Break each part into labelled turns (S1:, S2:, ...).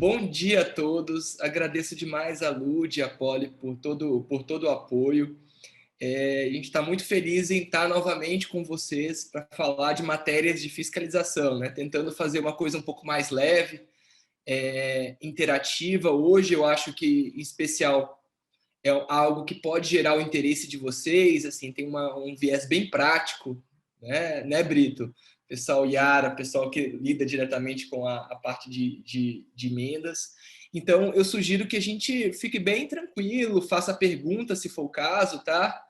S1: Bom dia a todos. Agradeço demais a Lud e a Poli por todo o apoio. A gente está muito feliz em estar novamente com vocês para falar de matérias de fiscalização, né? Tentando fazer uma coisa um pouco mais leve, interativa. Hoje eu acho que, em especial, é algo que pode gerar o interesse de vocês, assim, tem um viés bem prático, né, Brito? Pessoal Yara, pessoal que lida diretamente com a parte de emendas. Então, eu sugiro que a gente fique bem tranquilo, faça perguntas se for o caso, tá?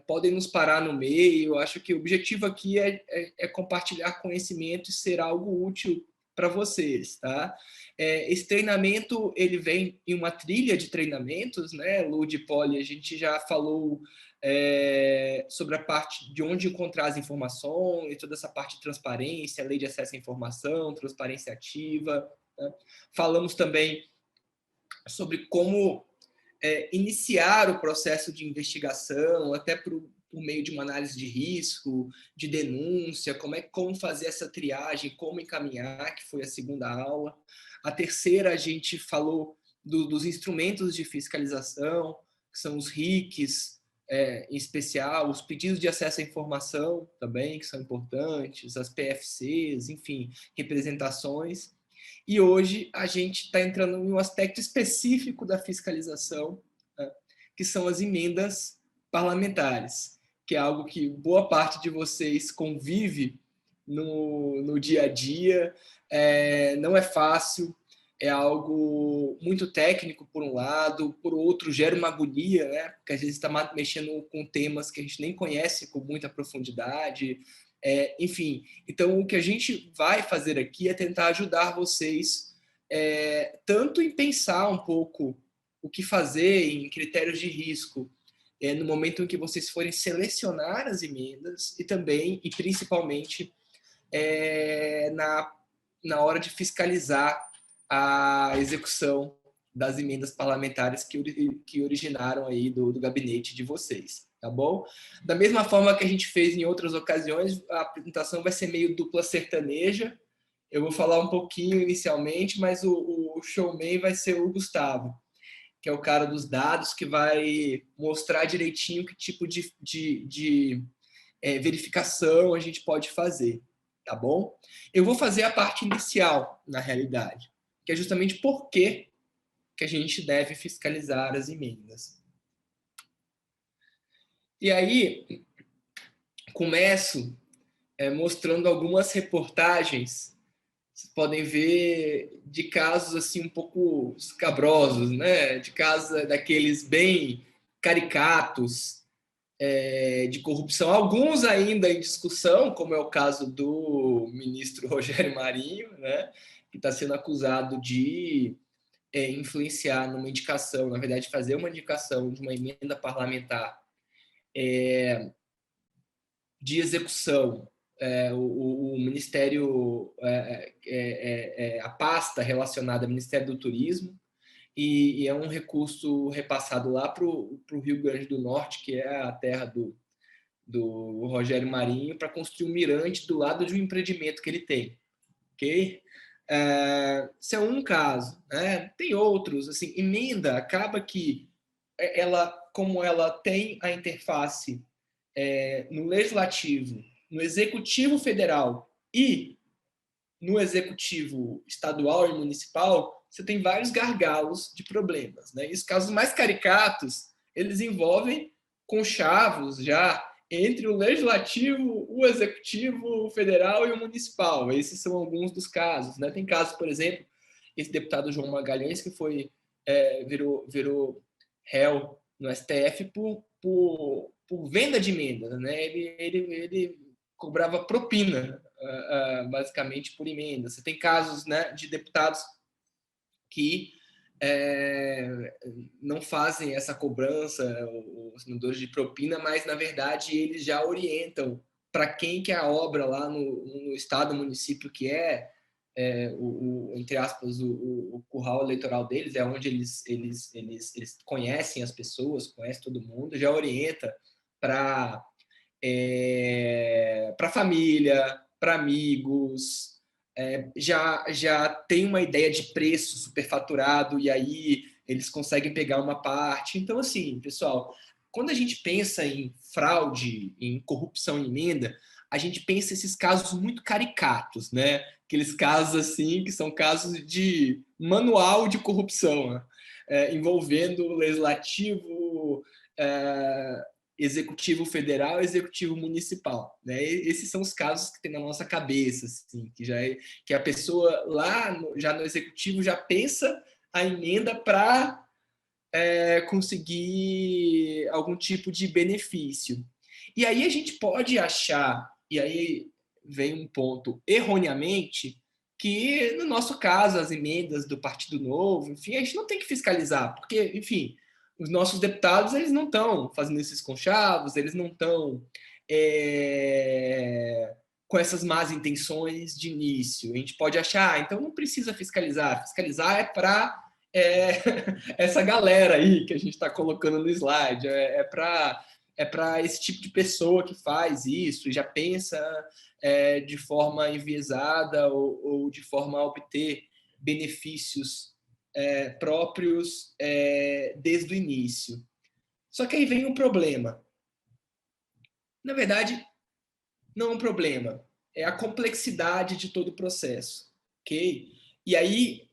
S1: Podem nos parar no meio. Eu acho que o objetivo aqui é compartilhar conhecimento e ser algo útil para vocês, tá? Esse treinamento ele vem em uma trilha de treinamentos, né? Lud e Poli, a gente já falou sobre a parte de onde encontrar as informações, toda essa parte de transparência, lei de acesso à informação, transparência ativa, né? Falamos também sobre como iniciar o processo de investigação, até por meio de uma análise de risco, de denúncia, como fazer essa triagem, como encaminhar, que foi a segunda aula. A terceira, a gente falou dos instrumentos de fiscalização, que são os RICs, em especial, os pedidos de acesso à informação também, que são importantes, as PFCs, enfim, representações. E hoje a gente está entrando em um aspecto específico da fiscalização, né, que são as emendas parlamentares, que é algo que boa parte de vocês convive no dia a dia. Não é fácil, é algo muito técnico por um lado, por outro gera uma agonia, né? Porque às vezes está mexendo com temas que a gente nem conhece com muita profundidade. Enfim, então o que a gente vai fazer aqui é tentar ajudar vocês tanto em pensar um pouco o que fazer em critérios de risco no momento em que vocês forem selecionar as emendas e também, e principalmente, na hora de fiscalizar a execução das emendas parlamentares que originaram aí do gabinete de vocês, tá bom? Da mesma forma que a gente fez em outras ocasiões, a apresentação vai ser meio dupla sertaneja. Eu vou falar um pouquinho inicialmente, mas o showman vai ser o Gustavo, que é o cara dos dados, que vai mostrar direitinho que tipo de verificação a gente pode fazer, tá bom? Eu vou fazer a parte inicial, na realidade, que é justamente por que a gente deve fiscalizar as emendas. E aí, começo mostrando algumas reportagens, vocês podem ver, de casos assim um pouco escabrosos, né? De casos daqueles bem caricatos, de corrupção, alguns ainda em discussão, como é o caso do ministro Rogério Marinho, né? Que está sendo acusado de influenciar numa indicação, na verdade, fazer uma indicação de uma emenda parlamentar de execução. O Ministério, a pasta relacionada ao Ministério do Turismo, e é um recurso repassado lá para o Rio Grande do Norte, que é a terra do Rogério Marinho, para construir um mirante do lado de um empreendimento que ele tem. Ok? Esse é um caso, né? Tem outros, assim, emenda acaba que como ela tem a interface no legislativo, no executivo federal e no executivo estadual e municipal, você tem vários gargalos de problemas, né? E os casos mais caricatos, eles envolvem conchavos já entre o legislativo, o executivo o federal e o municipal. Esses são alguns dos casos, né? Tem casos, por exemplo, esse deputado João Magalhães, que virou réu no STF por venda de emendas, né? Ele cobrava propina, basicamente, por emenda. Você tem casos, né, de deputados que não fazem essa cobrança, os senadores de propina, mas, na verdade, eles já orientam para quem que é a obra lá no estado, município, que entre aspas, o curral eleitoral deles, é onde eles conhecem as pessoas, conhecem todo mundo, já orienta para família, para amigos, já tem uma ideia de preço superfaturado e aí eles conseguem pegar uma parte. Então, assim, pessoal, quando a gente pensa em fraude, em corrupção em emenda, a gente pensa esses casos muito caricatos, né? Aqueles casos assim que são casos de manual de corrupção, né? Envolvendo o legislativo, executivo federal, executivo municipal, né? Esses são os casos que tem na nossa cabeça, assim, que a pessoa lá já no executivo já pensa a emenda para conseguir algum tipo de benefício. E aí a gente pode achar, e aí vem um ponto erroneamente, que no nosso caso as emendas do Partido Novo, enfim, a gente não tem que fiscalizar, porque, enfim, os nossos deputados eles não estão fazendo esses conchavos, eles não estão com essas más intenções de início. A gente pode achar, então não precisa fiscalizar. Fiscalizar é para essa galera aí que a gente está colocando no slide. É para esse tipo de pessoa que faz isso e já pensa de forma enviesada ou de forma a obter benefícios próprios desde o início. Só que aí vem um problema. Na verdade, não é um problema. É a complexidade de todo o processo. Ok? E aí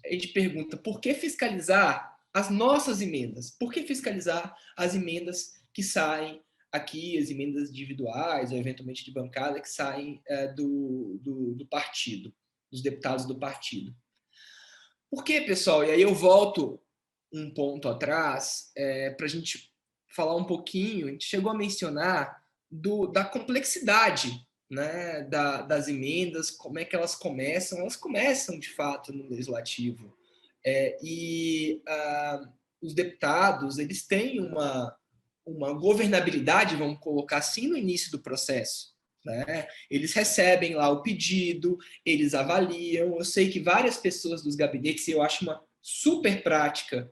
S1: a gente pergunta, por que fiscalizar as nossas emendas? Por que fiscalizar as emendas que saem aqui, as emendas individuais ou eventualmente de bancada que saem do partido, dos deputados do partido? Por que, pessoal? E aí eu volto um ponto atrás para a gente falar um pouquinho. A gente chegou a mencionar da complexidade, né, das emendas, como é que elas começam. Elas começam, de fato, no legislativo. Os deputados eles têm uma governabilidade, vamos colocar assim, no início do processo. Né? Eles recebem lá o pedido, eles avaliam. Eu sei que várias pessoas dos gabinetes, e eu acho uma super prática,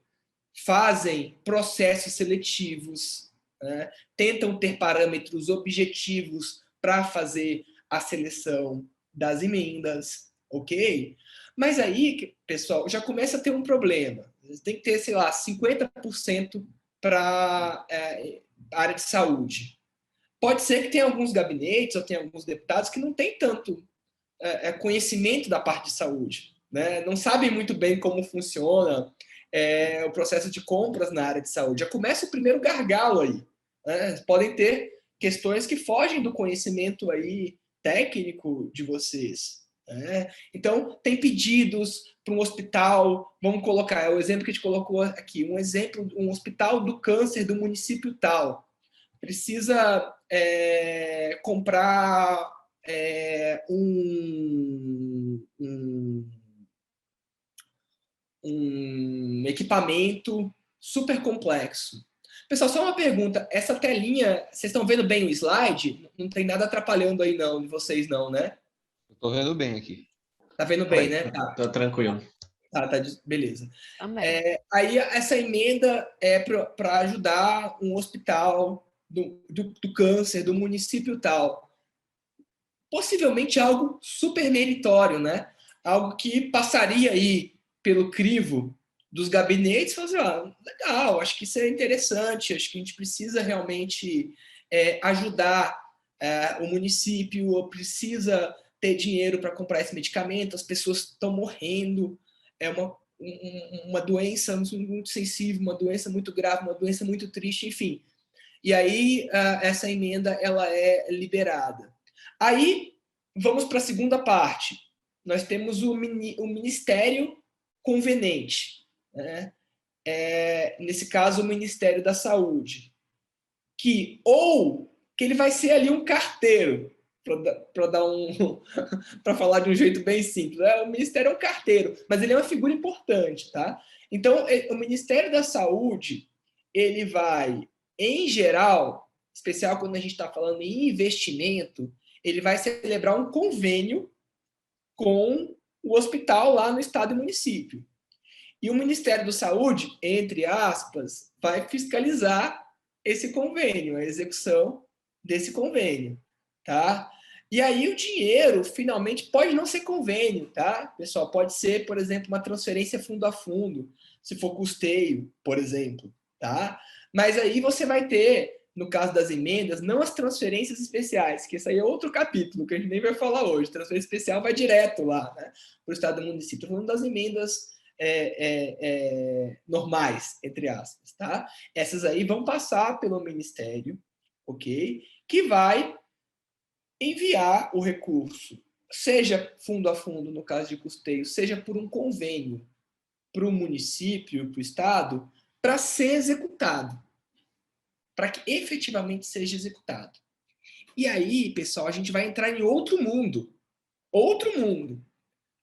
S1: fazem processos seletivos, né? Tentam ter parâmetros objetivos para fazer a seleção das emendas, ok? Mas aí, pessoal, já começa a ter um problema. Tem que ter, sei lá, 50% para a área de saúde. Pode ser que tenha alguns gabinetes ou tenha alguns deputados que não têm tanto conhecimento da parte de saúde, né? Não sabem muito bem como funciona o processo de compras na área de saúde. Já começa o primeiro gargalo aí. Né? Podem ter questões que fogem do conhecimento aí técnico de vocês. Né? Então, tem pedidos para um hospital, vamos colocar, é o exemplo que a gente colocou aqui, um exemplo, um hospital do câncer do município tal. Precisa comprar um equipamento super complexo. Pessoal, só uma pergunta. Essa telinha, vocês estão vendo bem o slide? Não tem nada atrapalhando aí não, de vocês não, né?
S2: Estou vendo bem aqui.
S1: Tá vendo bem, né?
S3: Tá tranquilo.
S1: Tá, beleza.
S4: Também.
S1: Aí essa emenda é para ajudar um hospital do câncer, do município tal. Possivelmente algo super meritório, né? Algo que passaria aí pelo crivo dos gabinetes e falar assim, legal, acho que isso é interessante, acho que a gente precisa realmente ajudar o município, ou precisa ter dinheiro para comprar esse medicamento, as pessoas estão morrendo, é uma doença muito sensível, uma doença muito grave, uma doença muito triste, enfim. E aí essa emenda ela é liberada. Aí vamos para a segunda parte. Nós temos o Ministério Conveniente, né? Nesse caso o Ministério da Saúde, que ele vai ser ali um carteiro, para falar de um jeito bem simples. O Ministério é um carteiro, mas ele é uma figura importante, tá? Então o Ministério da Saúde ele vai, em geral, especial quando a gente está falando em investimento, ele vai celebrar um convênio com o hospital lá no estado e município. E o Ministério da Saúde, entre aspas, vai fiscalizar esse convênio, a execução desse convênio, tá? E aí o dinheiro, finalmente, pode não ser convênio, tá? Pessoal, pode ser, por exemplo, uma transferência fundo a fundo, se for custeio, por exemplo, tá? Mas aí você vai ter, no caso das emendas, não as transferências especiais, que isso aí é outro capítulo, que a gente nem vai falar hoje. Transferência especial vai direto lá, né? Para o Estado do município. Estou falando das emendas normais, entre aspas, tá? Essas aí vão passar pelo Ministério, ok? Que vai enviar o recurso, seja fundo a fundo, no caso de custeio, seja por um convênio para o município, para o Estado, para ser executado, para que efetivamente seja executado. E aí, pessoal, a gente vai entrar em outro mundo,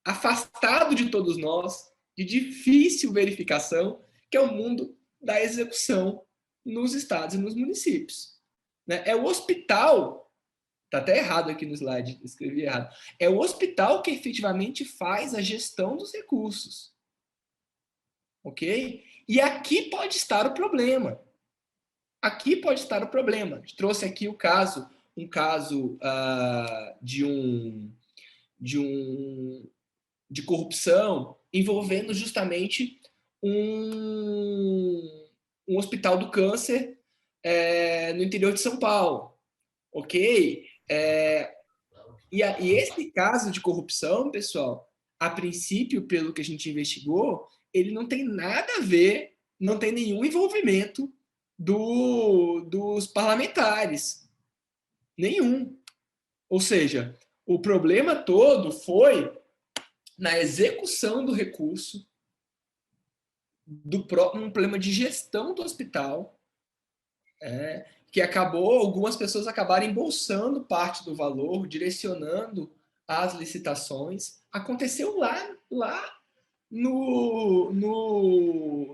S1: afastado de todos nós, de difícil verificação, que é o mundo da execução nos estados e nos municípios. É o hospital. Tá até errado aqui no slide, escrevi errado. É o hospital que efetivamente faz a gestão dos recursos. Ok? E aqui pode estar o problema. Aqui pode estar o problema. A gente trouxe aqui um caso de corrupção envolvendo justamente um hospital do câncer no interior de São Paulo. Ok? E esse caso de corrupção, pessoal, a princípio, pelo que a gente investigou, ele não tem nada a ver, não tem nenhum envolvimento dos parlamentares. Nenhum. Ou seja, o problema todo foi na execução do recurso, um problema de gestão do hospital, que algumas pessoas acabaram embolsando parte do valor, direcionando as licitações. Aconteceu lá no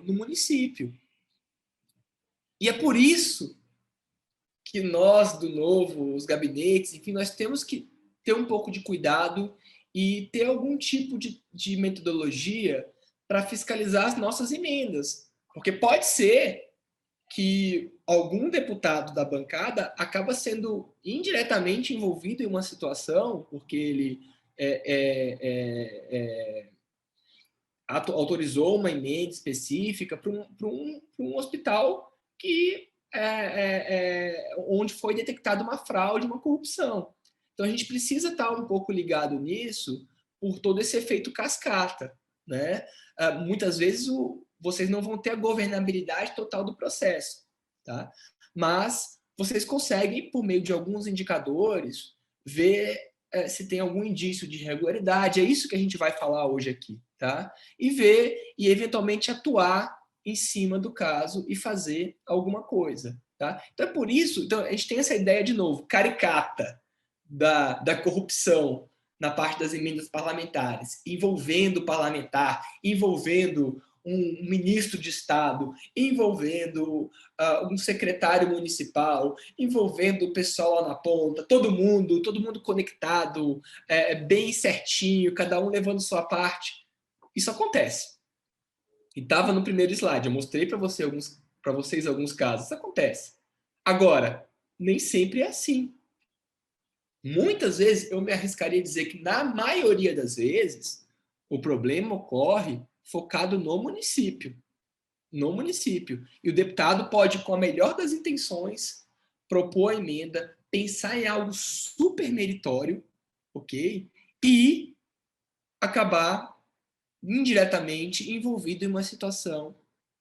S1: município. E é por isso que nós, do Novo, os gabinetes, enfim, nós temos que ter um pouco de cuidado e ter algum tipo de metodologia para fiscalizar as nossas emendas. Porque pode ser que algum deputado da bancada acaba sendo indiretamente envolvido em uma situação, porque ele autorizou uma emenda específica para um hospital que onde foi detectada uma fraude, uma corrupção. Então a gente precisa estar um pouco ligado nisso por todo esse efeito cascata, né? Muitas vezes vocês não vão ter a governabilidade total do processo, tá? Mas vocês conseguem, por meio de alguns indicadores, ver se tem algum indício de irregularidade. É isso que a gente vai falar hoje aqui, tá? E ver e eventualmente atuar em cima do caso e fazer alguma coisa, tá? Então é por isso, a gente tem essa ideia de novo, caricata da corrupção na parte das emendas parlamentares, envolvendo o parlamentar, envolvendo um ministro de Estado, envolvendo um secretário municipal, envolvendo o pessoal lá na ponta, todo mundo conectado, bem certinho, cada um levando sua parte. Isso acontece. E estava no primeiro slide, eu mostrei para vocês alguns casos. Isso acontece. Agora, nem sempre é assim. Muitas vezes, eu me arriscaria a dizer que, na maioria das vezes, o problema ocorre focado no município. No município. E o deputado pode, com a melhor das intenções, propor a emenda, pensar em algo super meritório, ok? E acabar indiretamente envolvido em uma situação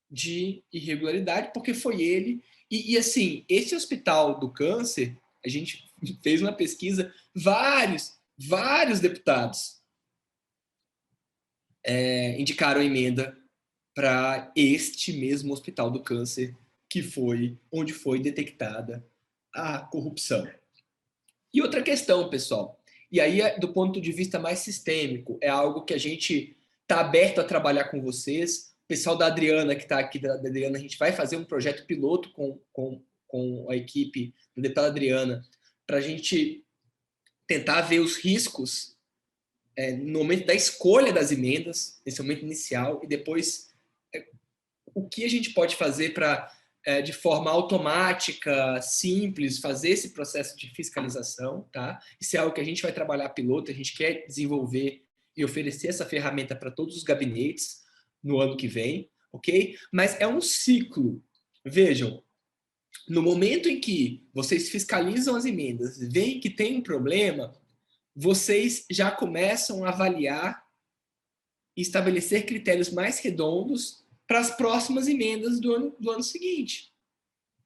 S1: de irregularidade, porque foi ele. E assim, esse hospital do câncer, a gente fez uma pesquisa, vários deputados indicaram emenda para este mesmo hospital do câncer, que foi onde foi detectada a corrupção. E outra questão, pessoal, e aí do ponto de vista mais sistêmico, é algo que a gente está aberto a trabalhar com vocês. O pessoal da Adriana, que está aqui, da Adriana, a gente vai fazer um projeto piloto com a equipe da deputada Adriana, para a gente tentar ver os riscos no momento da escolha das emendas, nesse momento inicial, e depois o que a gente pode fazer para de forma automática, simples, fazer esse processo de fiscalização, tá? Isso é algo que a gente vai trabalhar piloto, a gente quer desenvolver e oferecer essa ferramenta para todos os gabinetes no ano que vem, ok? Mas é um ciclo. Vejam, no momento em que vocês fiscalizam as emendas, veem que tem um problema, vocês já começam a avaliar e estabelecer critérios mais redondos para as próximas emendas do ano seguinte,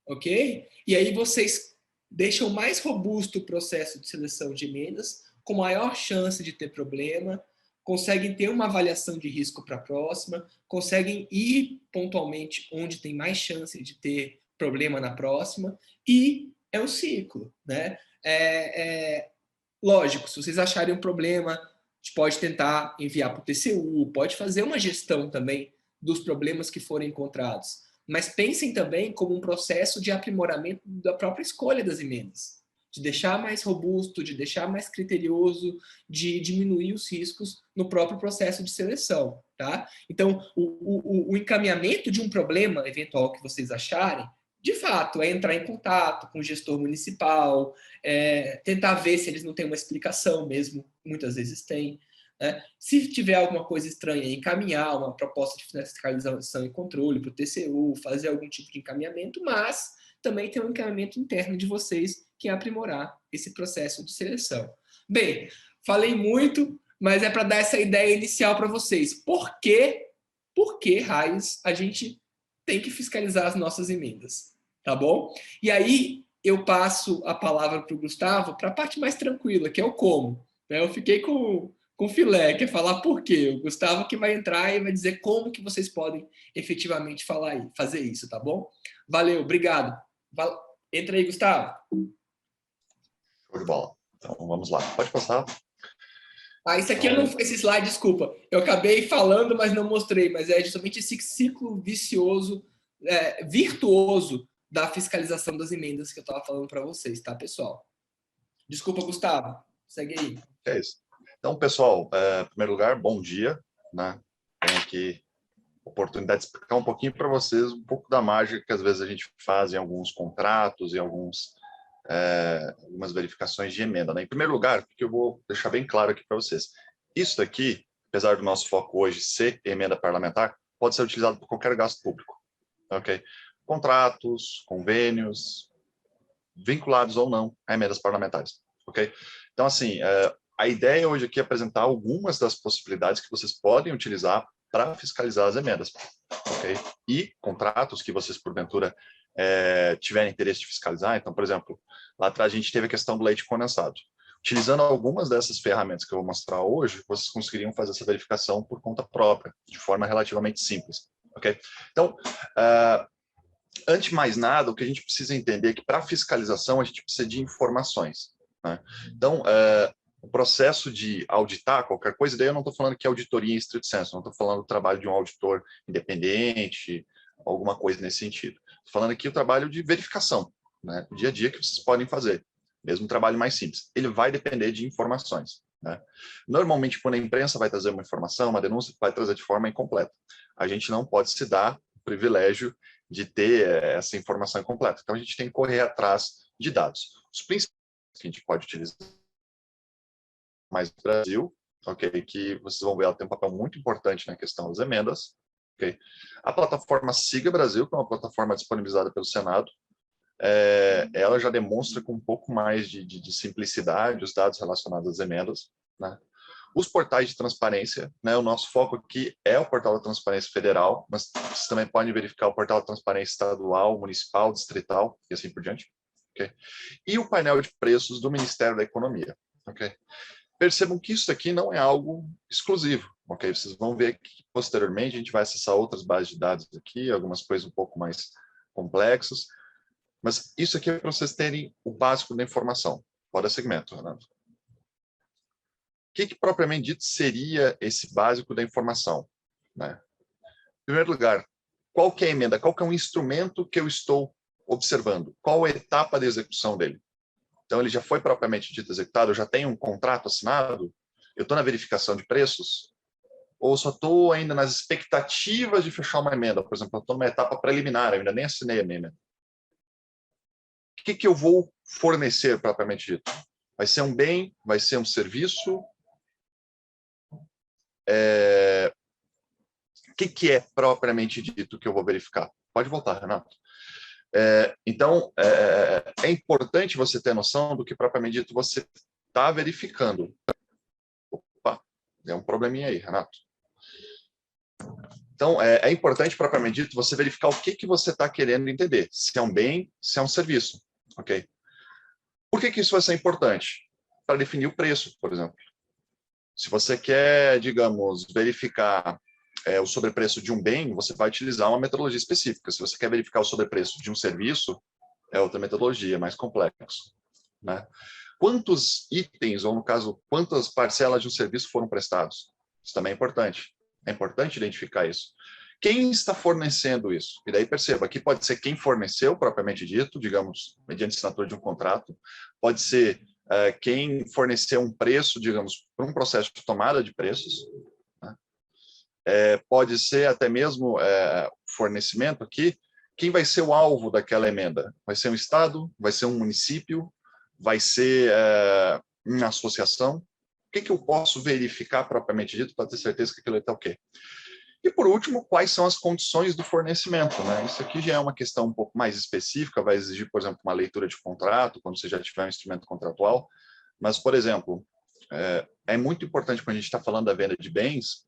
S1: ok? E aí vocês deixam mais robusto o processo de seleção de emendas, com maior chance de ter problema, conseguem ter uma avaliação de risco para a próxima, conseguem ir pontualmente onde tem mais chance de ter problema na próxima, e é um ciclo, né? Lógico, se vocês acharem um problema, a gente pode tentar enviar para o TCU, pode fazer uma gestão também dos problemas que forem encontrados. Mas pensem também como um processo de aprimoramento da própria escolha das emendas, de deixar mais robusto, de deixar mais criterioso, de diminuir os riscos no próprio processo de seleção, tá? Então, o encaminhamento de um problema eventual que vocês acharem, de fato, é entrar em contato com o gestor municipal, tentar ver se eles não têm uma explicação mesmo, muitas vezes tem. Né? Se tiver alguma coisa estranha, encaminhar uma proposta de fiscalização e controle para o TCU, fazer algum tipo de encaminhamento, mas também tem um encaminhamento interno de vocês, que é aprimorar esse processo de seleção. Bem, falei muito, mas é para dar essa ideia inicial para vocês. Por que raios a gente tem que fiscalizar as nossas emendas? Tá bom? E aí eu passo a palavra para o Gustavo para a parte mais tranquila, que é o como. Eu fiquei com filé, que é falar por quê. O Gustavo que vai entrar e vai dizer como que vocês podem efetivamente fazer isso, tá bom? Valeu, obrigado. Entra aí, Gustavo.
S3: Show de bola. Então, vamos lá. Pode passar.
S1: Isso aqui esse slide, desculpa. Eu acabei falando, mas não mostrei. Mas é justamente esse ciclo vicioso, virtuoso da fiscalização das emendas que eu estava falando para vocês, tá, pessoal? Desculpa, Gustavo. Segue aí.
S3: É isso. Então, pessoal, em primeiro lugar, bom dia, né? Tenho aqui a oportunidade de explicar um pouquinho para vocês um pouco da mágica que às vezes a gente faz em alguns contratos e algumas verificações de emenda, né? Em primeiro lugar, porque eu vou deixar bem claro aqui para vocês. Isso daqui, apesar do nosso foco hoje ser emenda parlamentar, pode ser utilizado por qualquer gasto público, ok? Contratos, convênios, vinculados ou não a emendas parlamentares, ok? Então, assim, a ideia hoje aqui é apresentar algumas das possibilidades que vocês podem utilizar para fiscalizar as emendas, ok? E contratos que vocês, porventura, tiverem interesse de fiscalizar. Então, por exemplo, lá atrás a gente teve a questão do leite condensado. Utilizando algumas dessas ferramentas que eu vou mostrar hoje, vocês conseguiriam fazer essa verificação por conta própria, de forma relativamente simples, ok? Então, antes de mais nada, o que a gente precisa entender é que para fiscalização a gente precisa de informações, né? Então, o processo de auditar qualquer coisa, daí eu não estou falando que é auditoria em estrito senso, não estou falando do trabalho de um auditor independente, alguma coisa nesse sentido. Estou falando aqui o trabalho de verificação, né? O dia a dia que vocês podem fazer, mesmo um trabalho mais simples. Ele vai depender de informações, né? Normalmente, quando a imprensa vai trazer uma informação, uma denúncia, vai trazer de forma incompleta. A gente não pode se dar o privilégio de ter essa informação incompleta. Então, a gente tem que correr atrás de dados. Os principais que a gente pode utilizar mais no Brasil, ok? Que vocês vão ver, ela tem um papel muito importante na questão das emendas, ok? A plataforma Siga Brasil, que é uma plataforma disponibilizada pelo Senado, ela já demonstra com um pouco mais de simplicidade os dados relacionados às emendas, né? Os portais de transparência, né? O nosso foco aqui é o portal da transparência federal, mas vocês também podem verificar o portal da transparência estadual, municipal, distrital e assim por diante, ok? E o painel de preços do Ministério da Economia, ok? Percebam que isso aqui não é algo exclusivo, ok? Vocês vão ver que posteriormente a gente vai acessar outras bases de dados aqui, algumas coisas um pouco mais complexas, mas isso aqui é para vocês terem o básico da informação. Bora segmento, Renato. O que propriamente dito seria esse básico da informação, né? Em primeiro lugar, qual que é a emenda? Qual que é o instrumento que eu estou observando? Qual a etapa de execução dele? Então, ele já foi propriamente dito executado, eu já tenho um contrato assinado, eu estou na verificação de preços, ou só estou ainda nas expectativas de fechar uma emenda, por exemplo, eu estou numa etapa preliminar, eu ainda nem assinei a minha emenda. O que eu vou fornecer, propriamente dito? Vai ser um bem? Vai ser um serviço? O que é propriamente dito que eu vou verificar? Pode voltar, Renato. Então, é importante você ter noção do que propriamente dito você está verificando. Opa, é um probleminha aí, Renato. Então, é importante, propriamente dito, você verificar o que você está querendo entender. Se é um bem, se é um serviço. Ok? Por que isso vai ser importante? Para definir o preço, por exemplo. Se você quer, digamos, verificar o sobrepreço de um bem, você vai utilizar uma metodologia específica. Se você quer verificar o sobrepreço de um serviço, é outra metodologia, mais complexo. Né? Quantos itens, ou no caso, quantas parcelas de um serviço foram prestados? Isso também é importante. É importante identificar isso. Quem está fornecendo isso? E daí perceba, aqui pode ser quem forneceu, propriamente dito, digamos, mediante assinatura de um contrato, pode ser quem forneceu um preço, digamos, para um processo de tomada de preços, né? Pode ser até mesmo fornecimento aqui, quem vai ser o alvo daquela emenda? Vai ser um estado? Vai ser um município? Vai ser uma associação? O que eu posso verificar propriamente dito para ter certeza que aquilo está ok? E, por último, quais são as condições do fornecimento? Né? Isso aqui já é uma questão um pouco mais específica, vai exigir, por exemplo, uma leitura de contrato, quando você já tiver um instrumento contratual. Mas, por exemplo, é muito importante quando a gente está falando da venda de bens,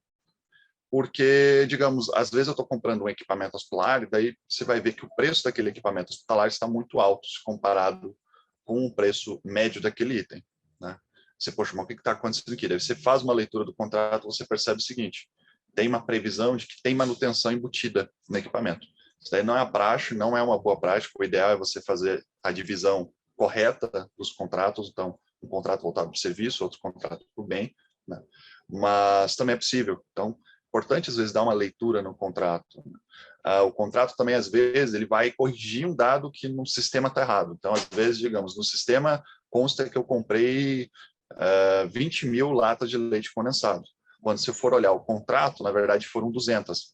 S3: porque, digamos, às vezes eu estou comprando um equipamento hospitalar, e daí você vai ver que o preço daquele equipamento hospitalar está muito alto se comparado com o preço médio daquele item. Né? Você, poxa, mas o que está acontecendo aqui? Daí você faz uma leitura do contrato, você percebe o seguinte: tem uma previsão de que tem manutenção embutida no equipamento. Isso daí não é a praxe, não é uma boa prática. O ideal é você fazer a divisão correta dos contratos. Então, um contrato voltado para o serviço, outro contrato para o bem. Né? Mas também é possível. Então, é importante, às vezes, dar uma leitura no contrato. O contrato também, às vezes, ele vai corrigir um dado que no sistema está errado. Então, às vezes, digamos, no sistema consta que eu comprei 20 mil latas de leite condensado. Quando você for olhar o contrato, na verdade, foram 200.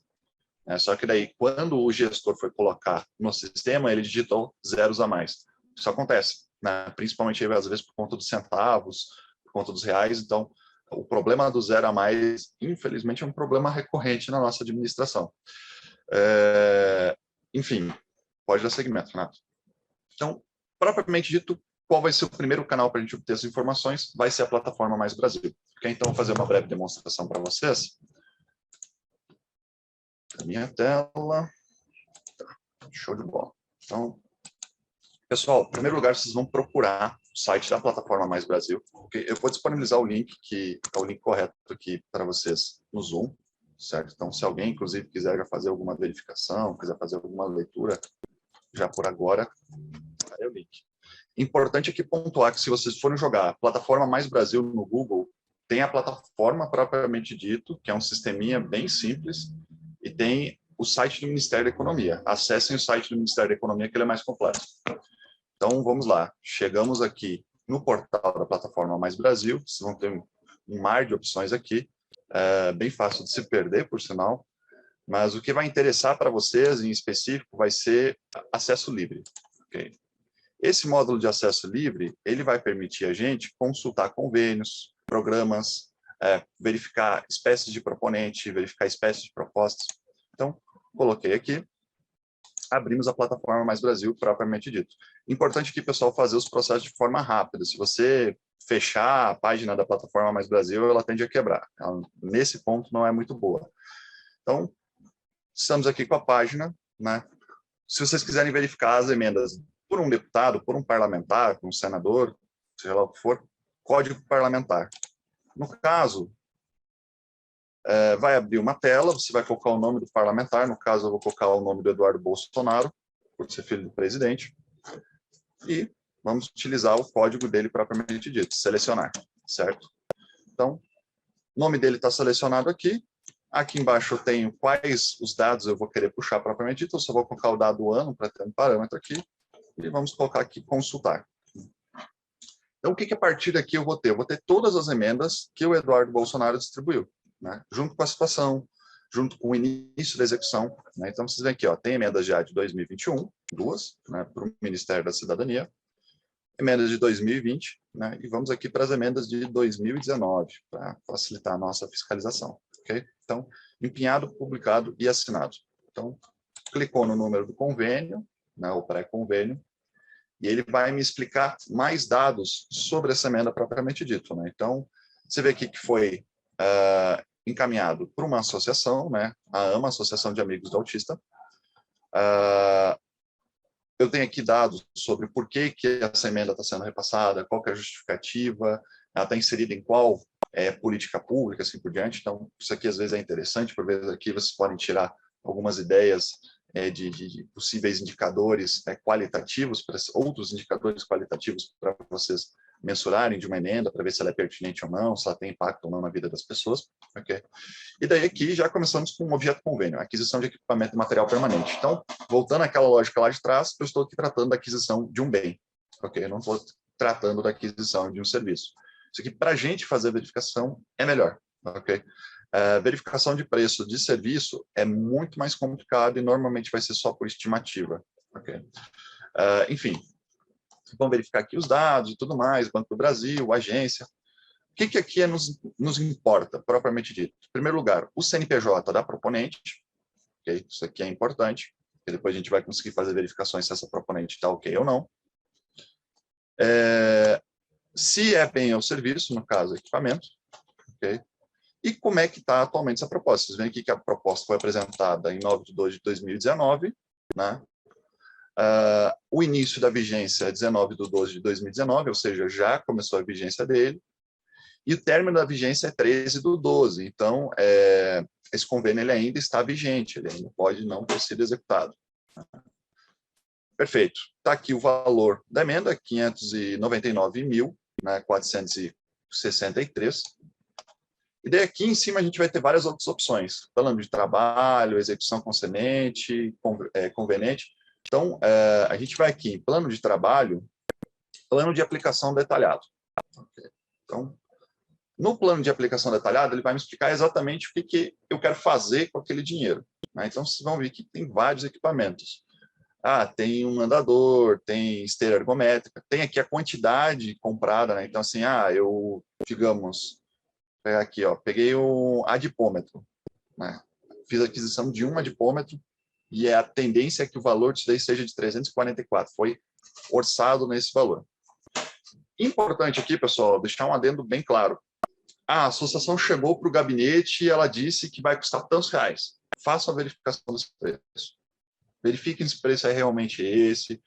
S3: Só que daí, quando o gestor foi colocar no sistema, ele digitou zeros a mais. Isso acontece, né? Principalmente, às vezes, por conta dos centavos, por conta dos reais. Então, o problema do zero a mais, infelizmente, é um problema recorrente na nossa administração. Enfim, pode dar segmento, Renato. Então, propriamente dito, qual vai ser o primeiro canal para a gente obter as informações? Vai ser a plataforma Mais Brasil. Ok? Então, vou fazer uma breve demonstração para vocês. A minha tela. Show de bola. Então, pessoal, em primeiro lugar, vocês vão procurar o site da plataforma Mais Brasil. Okay? Eu vou disponibilizar o link, que é o link correto aqui para vocês no Zoom. Certo? Então, se alguém, inclusive, quiser já fazer alguma verificação, quiser fazer alguma leitura, já por agora, aí é o link. Importante aqui pontuar que se vocês forem jogar a plataforma Mais Brasil no Google, tem a plataforma propriamente dito, que é um sisteminha bem simples, e tem o site do Ministério da Economia. Acessem o site do Ministério da Economia, que ele é mais completo. Então, vamos lá. Chegamos aqui no portal da plataforma Mais Brasil, vocês vão ter um mar de opções aqui, bem fácil de se perder, por sinal, mas o que vai interessar para vocês, em específico, vai ser acesso livre. Okay? Esse módulo de acesso livre, ele vai permitir a gente consultar convênios, programas, verificar espécies de proponente, verificar espécies de propostas. Então, coloquei aqui, abrimos a plataforma Mais Brasil, propriamente dito. Importante aqui, pessoal, fazer os processos de forma rápida. Se você fechar a página da plataforma Mais Brasil, ela tende a quebrar. Ela, nesse ponto, não é muito boa. Então, estamos aqui com a página, né? Se vocês quiserem verificar as emendas por um deputado, por um parlamentar, por um senador, seja lá o que for, código parlamentar. No caso, vai abrir uma tela, você vai colocar o nome do parlamentar, no caso eu vou colocar o nome do Eduardo Bolsonaro, por ser filho do presidente, e vamos utilizar o código dele propriamente dito, selecionar, certo? Então, o nome dele está selecionado aqui. Aqui embaixo eu tenho quais os dados eu vou querer puxar propriamente dito, eu só vou colocar o dado ano para ter um parâmetro aqui, e vamos colocar aqui consultar. Então, o que a partir daqui eu vou ter? Eu vou ter todas as emendas que o Eduardo Bolsonaro distribuiu. né, junto com a situação, junto com o início da execução, né? Então, vocês veem aqui, ó, tem emendas já de 2021, duas, né, para o Ministério da Cidadania, emendas de 2020, né, e vamos aqui para as emendas de 2019, para facilitar a nossa fiscalização, ok? Então, empenhado, publicado e assinado. Então, clicou no número do convênio, né, o pré-convênio, e ele vai me explicar mais dados sobre essa emenda propriamente dito, né? Então, você vê aqui que foi encaminhado por uma associação, né, a AMA, Associação de Amigos do Autista. Eu tenho aqui dados sobre por que essa emenda está sendo repassada, qual que é a justificativa, ela está inserida em qual política pública, assim por diante. Então, isso aqui às vezes é interessante, por vezes aqui vocês podem tirar algumas ideias de possíveis indicadores qualitativos, outros indicadores qualitativos para vocês mensurarem de uma emenda, para ver se ela é pertinente ou não, se ela tem impacto ou não na vida das pessoas. Okay? E daí aqui já começamos com um objeto convênio, aquisição de equipamento e material permanente. Então, voltando àquela lógica lá de trás, eu estou aqui tratando da aquisição de um bem. Okay? Eu não estou tratando da aquisição de um serviço. Isso aqui, para a gente fazer a verificação, é melhor. Okay? Verificação de preço de serviço é muito mais complicado e normalmente vai ser só por estimativa. Okay? Enfim, vamos verificar aqui os dados e tudo mais, Banco do Brasil, agência. O que aqui nos importa, propriamente dito? Em primeiro lugar, o CNPJ da proponente, okay? Isso aqui é importante, porque depois a gente vai conseguir fazer verificações se essa proponente está ok ou não. Se é bem ao serviço, no caso, equipamento, ok? E como é que está atualmente essa proposta? Vocês veem aqui que a proposta foi apresentada em 9 de 2 de 2019, né? O início da vigência é 19 de 12 de 2019, ou seja, já começou a vigência dele, e o término da vigência é 13 de 12, então esse convênio ele ainda está vigente, ele ainda pode não ter sido executado. Perfeito. Está aqui o valor da emenda, 599.463. E daí aqui em cima a gente vai ter várias outras opções, plano de trabalho, execução concedente, conveniente. Então, a gente vai aqui em plano de trabalho, plano de aplicação detalhado. Okay. Então, no plano de aplicação detalhado, ele vai me explicar exatamente o que eu quero fazer com aquele dinheiro. Né? Então, vocês vão ver que tem vários equipamentos. Tem um andador, tem esteira ergométrica, tem aqui a quantidade comprada. Né? Então, assim, digamos, pegar aqui, ó, peguei um adipômetro, né? Fiz a aquisição de um adipômetro e a tendência é que o valor disso daí seja de 344, foi orçado nesse valor. Importante aqui, pessoal, deixar um adendo bem claro. A associação chegou para o gabinete e ela disse que vai custar tantos reais. Façam a verificação desse preço. Verifiquem se o preço é realmente esse,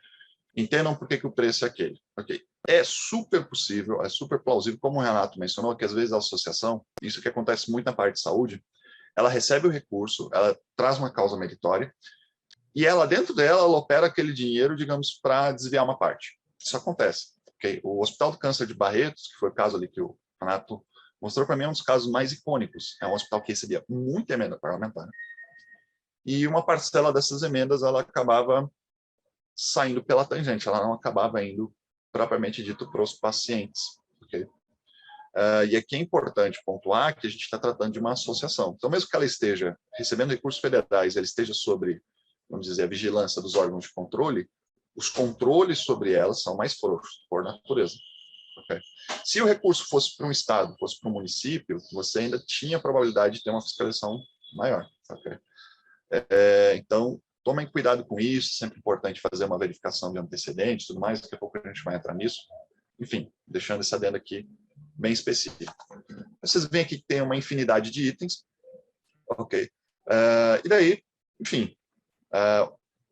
S3: entendam por que o preço é aquele. Okay. É super possível, é super plausível, como o Renato mencionou, que às vezes a associação, isso que acontece muito na parte de saúde, ela recebe o recurso, ela traz uma causa meritória, e ela, dentro dela, ela opera aquele dinheiro, digamos, para desviar uma parte. Isso acontece. Okay? O Hospital do Câncer de Barretos, que foi o caso ali que o Renato mostrou para mim, é um dos casos mais icônicos. É um hospital que recebia muita emenda parlamentar. E uma parcela dessas emendas, ela acabava saindo pela tangente, ela não acabava indo, propriamente dito, para os pacientes. Okay? E aqui é importante pontuar que a gente está tratando de uma associação. Então, mesmo que ela esteja recebendo recursos federais, ela esteja sobre, vamos dizer, a vigilância dos órgãos de controle, os controles sobre ela são mais frouxos, por natureza. Okay? Se o recurso fosse para um estado, fosse para um município, você ainda tinha a probabilidade de ter uma fiscalização maior. Okay? Então, tomem cuidado com isso, sempre importante fazer uma verificação de antecedentes, tudo mais, daqui a pouco a gente vai entrar nisso. Enfim, deixando esse adendo aqui bem específico. Vocês veem aqui que tem uma infinidade de itens. Ok. E daí, enfim,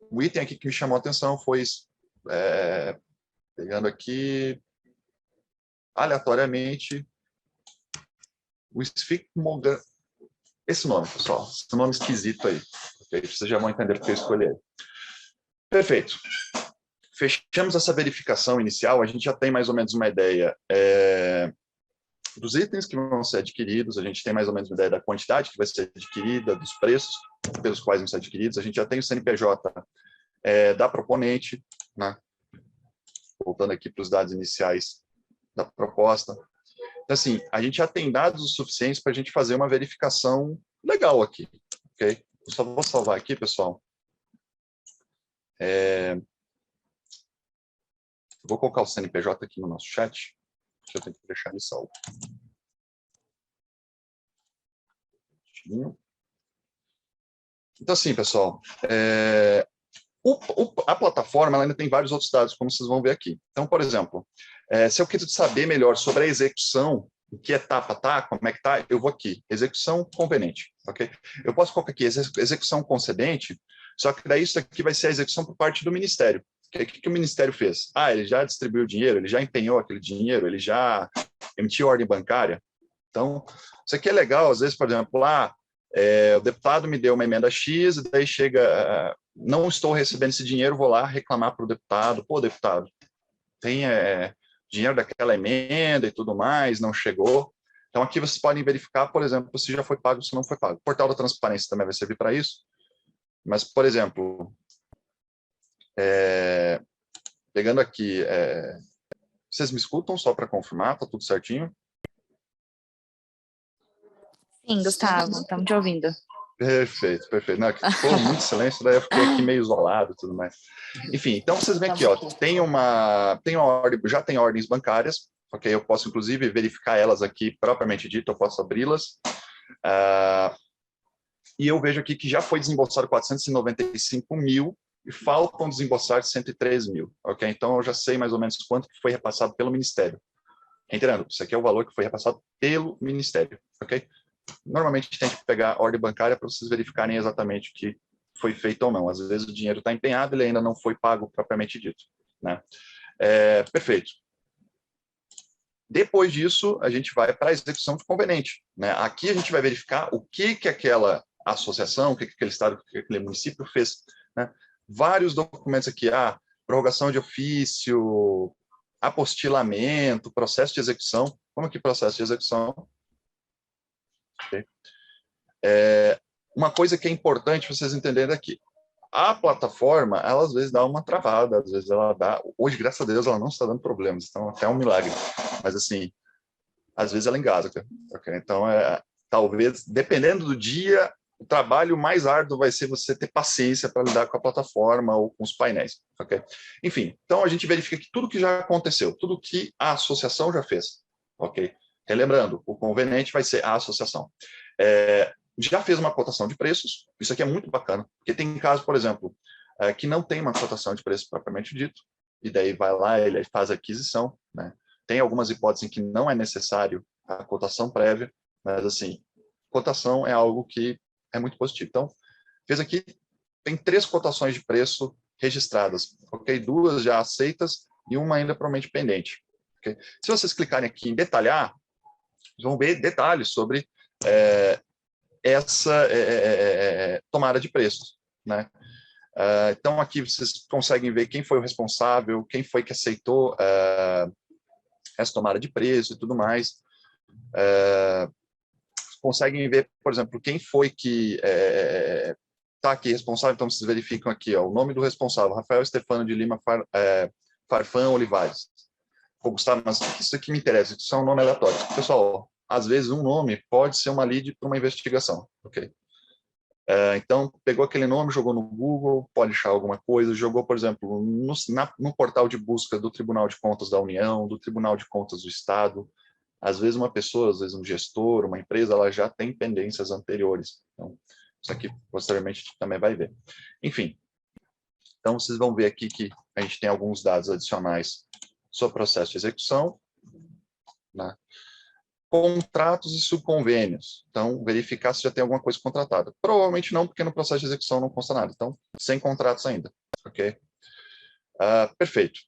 S3: o item aqui que me chamou a atenção foi, pegando aqui, aleatoriamente, o esfigmogram. Esse nome, pessoal, esse nome esquisito aí. Okay? Vocês já vão entender porque eu escolhi ele. Perfeito. Fechamos essa verificação inicial, a gente já tem mais ou menos uma ideia dos itens que vão ser adquiridos, a gente tem mais ou menos uma ideia da quantidade que vai ser adquirida, dos preços pelos quais vão ser adquiridos, a gente já tem o CNPJ da proponente, né? Voltando aqui para os dados iniciais da proposta. Assim, a gente já tem dados o suficientes para a gente fazer uma verificação legal aqui, ok? Eu só vou salvar aqui, pessoal. Vou colocar o CNPJ aqui no nosso chat. Eu tenho que deixar ele salvo. Então, assim, pessoal, a plataforma ela ainda tem vários outros dados, como vocês vão ver aqui. Então, por exemplo, se eu quiser saber melhor sobre a execução, em que etapa está, como é que está, eu vou aqui, execução conveniente, ok? Eu posso colocar aqui execução concedente, só que daí isso aqui vai ser a execução por parte do Ministério. O que o Ministério fez? Ele já distribuiu o dinheiro, ele já empenhou aquele dinheiro, ele já emitiu ordem bancária. Então, isso aqui é legal, às vezes, por exemplo, o deputado me deu uma emenda X, e daí chega, não estou recebendo esse dinheiro, vou lá reclamar para o deputado, pô, deputado, tem dinheiro daquela emenda e tudo mais, não chegou. Então, aqui vocês podem verificar, por exemplo, se já foi pago ou se não foi pago. O portal da transparência também vai servir para isso, mas, por exemplo, pegando aqui, vocês me escutam só para confirmar, está tudo certinho?
S4: Sim, Gustavo, estamos te ouvindo.
S3: Perfeito, perfeito. Não, ficou muito silêncio, daí eu fiquei aqui meio isolado e tudo mais. Enfim, então vocês veem aqui, ó, tem uma ordem, já tem ordens bancárias, ok? Eu posso, inclusive, verificar elas aqui, propriamente dito, eu posso abri-las. E eu vejo aqui que já foi desembolsado 495 mil e faltam desembolsar 103 mil, ok? Então eu já sei mais ou menos quanto que foi repassado pelo Ministério. Entendendo? Isso aqui é o valor que foi repassado pelo Ministério, ok? Normalmente tem que pegar a ordem bancária para vocês verificarem exatamente o que foi feito ou não. Às vezes o dinheiro está empenhado, ele ainda não foi pago propriamente dito, né? Perfeito. Depois disso, a gente vai para a execução de conveniente, né? Aqui a gente vai verificar o que aquela associação, o que aquele estado, o que aquele município fez, né? Vários documentos aqui, prorrogação de ofício, apostilamento, processo de execução. Como que processo de execução? Okay. Uma coisa que é importante vocês entenderem aqui. A plataforma, ela às vezes dá uma travada, às vezes ela dá... Hoje, graças a Deus, ela não está dando problemas, então até é um milagre. Mas, assim, às vezes ela engasga. Okay? Então, talvez, dependendo do dia, o trabalho mais árduo vai ser você ter paciência para lidar com a plataforma ou com os painéis. Okay? Enfim, então a gente verifica que tudo que já aconteceu, tudo que a associação já fez. Ok? Relembrando, o conveniente vai ser a associação. Já fez uma cotação de preços, isso aqui é muito bacana, porque tem casos, por exemplo, que não tem uma cotação de preço propriamente dito, e daí vai lá, ele faz a aquisição, né? Tem algumas hipóteses em que não é necessário a cotação prévia, mas, assim, cotação é algo que é muito positivo. Então, fez aqui, tem 3 cotações de preço registradas, ok? 2 já aceitas e uma ainda provavelmente pendente. Okay? Se vocês clicarem aqui em detalhar, vocês vão ver detalhes sobre essa tomada de preços, né? Então, aqui vocês conseguem ver quem foi o responsável, quem foi que aceitou essa tomada de preço e tudo mais. Conseguem ver, por exemplo, quem foi que está aqui responsável. Então, vocês verificam aqui, ó, o nome do responsável, Rafael Stefano de Lima Farfã Olivares. Pô, Gustavo, mas isso aqui me interessa, isso é um nome aleatório. Pessoal, às vezes um nome pode ser uma lead para uma investigação, ok? Então, pegou aquele nome, jogou no Google, pode achar alguma coisa, jogou, por exemplo, no portal de busca do Tribunal de Contas da União, do Tribunal de Contas do Estado. Às vezes uma pessoa, às vezes um gestor, uma empresa, ela já tem pendências anteriores. Então, isso aqui, posteriormente, também vai ver. Enfim, então vocês vão ver aqui que a gente tem alguns dados adicionais sobre o processo de execução, né? Contratos e subconvênios. Então, verificar se já tem alguma coisa contratada. Provavelmente não, porque no processo de execução não consta nada. Então, sem contratos ainda. Ok? Perfeito.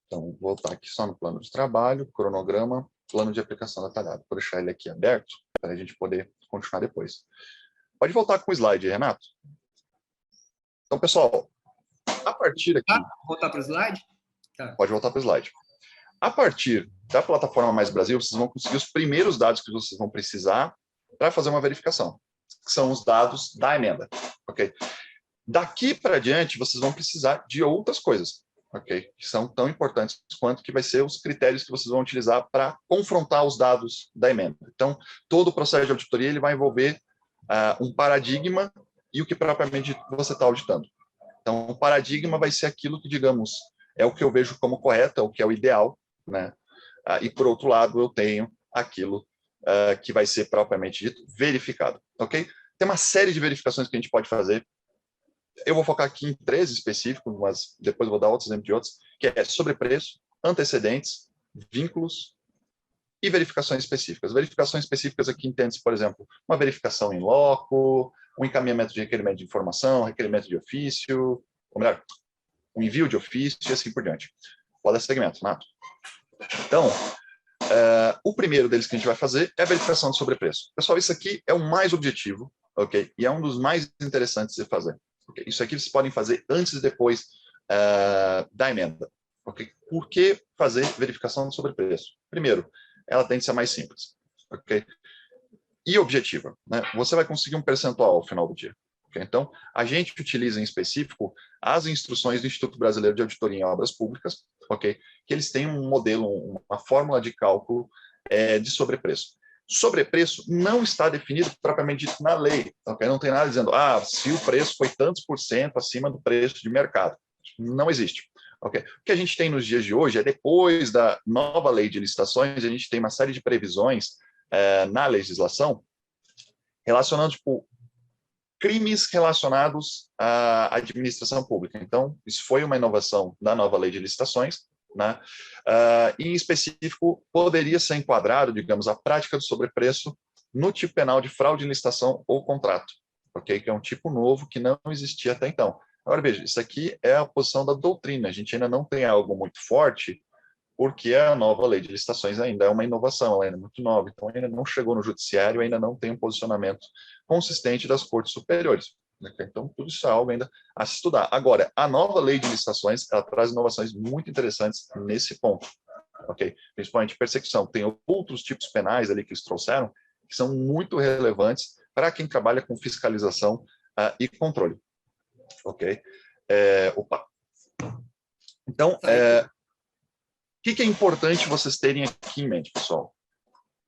S3: Então, vou voltar aqui só no plano de trabalho, cronograma, plano de aplicação detalhado. Vou deixar ele aqui aberto para a gente poder continuar depois. Pode voltar com o slide, Renato. Então, pessoal, a partir aqui...
S1: Voltar para o slide? Tá.
S3: Pode voltar para o slide. A partir da plataforma Mais Brasil, vocês vão conseguir os primeiros dados que vocês vão precisar para fazer uma verificação, que são os dados da emenda. Okay? Daqui para diante, vocês vão precisar de outras coisas. ok? Que são tão importantes quanto que vai ser os critérios que vocês vão utilizar para confrontar os dados da emenda. Então, todo o processo de auditoria ele vai envolver um paradigma e o que propriamente você está auditando. Então, o paradigma vai ser aquilo que, digamos, é o que eu vejo como correto, é o que é o ideal, né? E, por outro lado, eu tenho aquilo que vai ser propriamente dito verificado, ok? Tem uma série de verificações que a gente pode fazer. Eu vou focar aqui em 3 específicos, mas depois eu vou dar outros exemplos de outros, que é sobrepreço, antecedentes, vínculos e verificações específicas. Verificações específicas aqui entende-se, por exemplo, uma verificação em loco, um encaminhamento de requerimento de informação, requerimento de ofício, ou melhor, um envio de ofício e assim por diante. Pode dar segmento, Nato. Então, o primeiro deles que a gente vai fazer é a verificação de sobrepreço. Pessoal, isso aqui é o mais objetivo, ok? E é um dos mais interessantes de fazer. Okay? Isso aqui vocês podem fazer antes e depois da emenda. Okay? Por que fazer verificação de sobrepreço? Primeiro, ela tende a ser mais simples. Okay? E objetiva. Né? Você vai conseguir um percentual ao final do dia. Okay? Então, a gente utiliza em específico as instruções do Instituto Brasileiro de Auditoria em Obras Públicas, okay? Que eles têm um modelo, uma fórmula de cálculo de sobrepreço. Sobrepreço não está definido propriamente dito na lei. Okay? Não tem nada dizendo, se o preço foi tantos por cento acima do preço de mercado. Não existe. Okay? O que a gente tem nos dias de hoje é, depois da nova lei de licitações, a gente tem uma série de previsões na legislação relacionando, tipo, crimes relacionados à administração pública. Então, isso foi uma inovação da nova lei de licitações, né? E, em específico, poderia ser enquadrado, digamos, a prática do sobrepreço no tipo penal de fraude em licitação ou contrato, okay? Que é um tipo novo que não existia até então. Agora, veja, isso aqui é a posição da doutrina, a gente ainda não tem algo muito forte, porque a nova lei de licitações ainda é uma inovação, ela ainda é muito nova, então ainda não chegou no judiciário, ainda não tem um posicionamento consistente das cortes superiores. Né? Então, tudo isso é algo ainda a se estudar. Agora, a nova lei de licitações, ela traz inovações muito interessantes nesse ponto, ok? Principalmente persecução. Tem outros tipos penais ali que eles trouxeram, que são muito relevantes para quem trabalha com fiscalização e controle, ok? Então, o que é importante vocês terem aqui em mente, pessoal?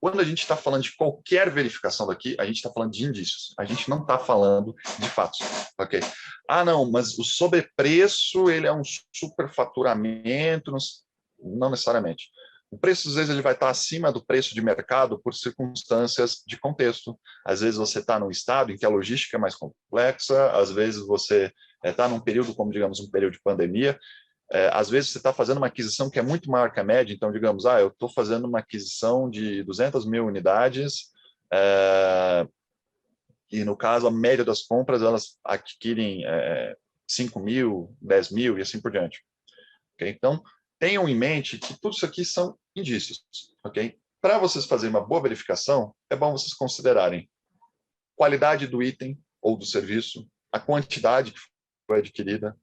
S3: Quando a gente está falando de qualquer verificação daqui, a gente está falando de indícios. A gente não está falando de fatos, ok? Não, mas o sobrepreço, ele é um superfaturamento, não necessariamente. O preço, às vezes, ele vai estar acima do preço de mercado por circunstâncias de contexto. Às vezes, você está num estado em que a logística é mais complexa, às vezes, você está num período, como, digamos, um período de pandemia. Às vezes você está fazendo uma aquisição que é muito maior que a média, então, digamos, eu estou fazendo uma aquisição de 200 mil unidades, e, no caso, a média das compras, elas adquirem 5 mil, 10 mil e assim por diante. Okay? Então, tenham em mente que tudo isso aqui são indícios. Okay? Para vocês fazerem uma boa verificação, é bom vocês considerarem qualidade do item ou do serviço, a quantidade que foi adquirida,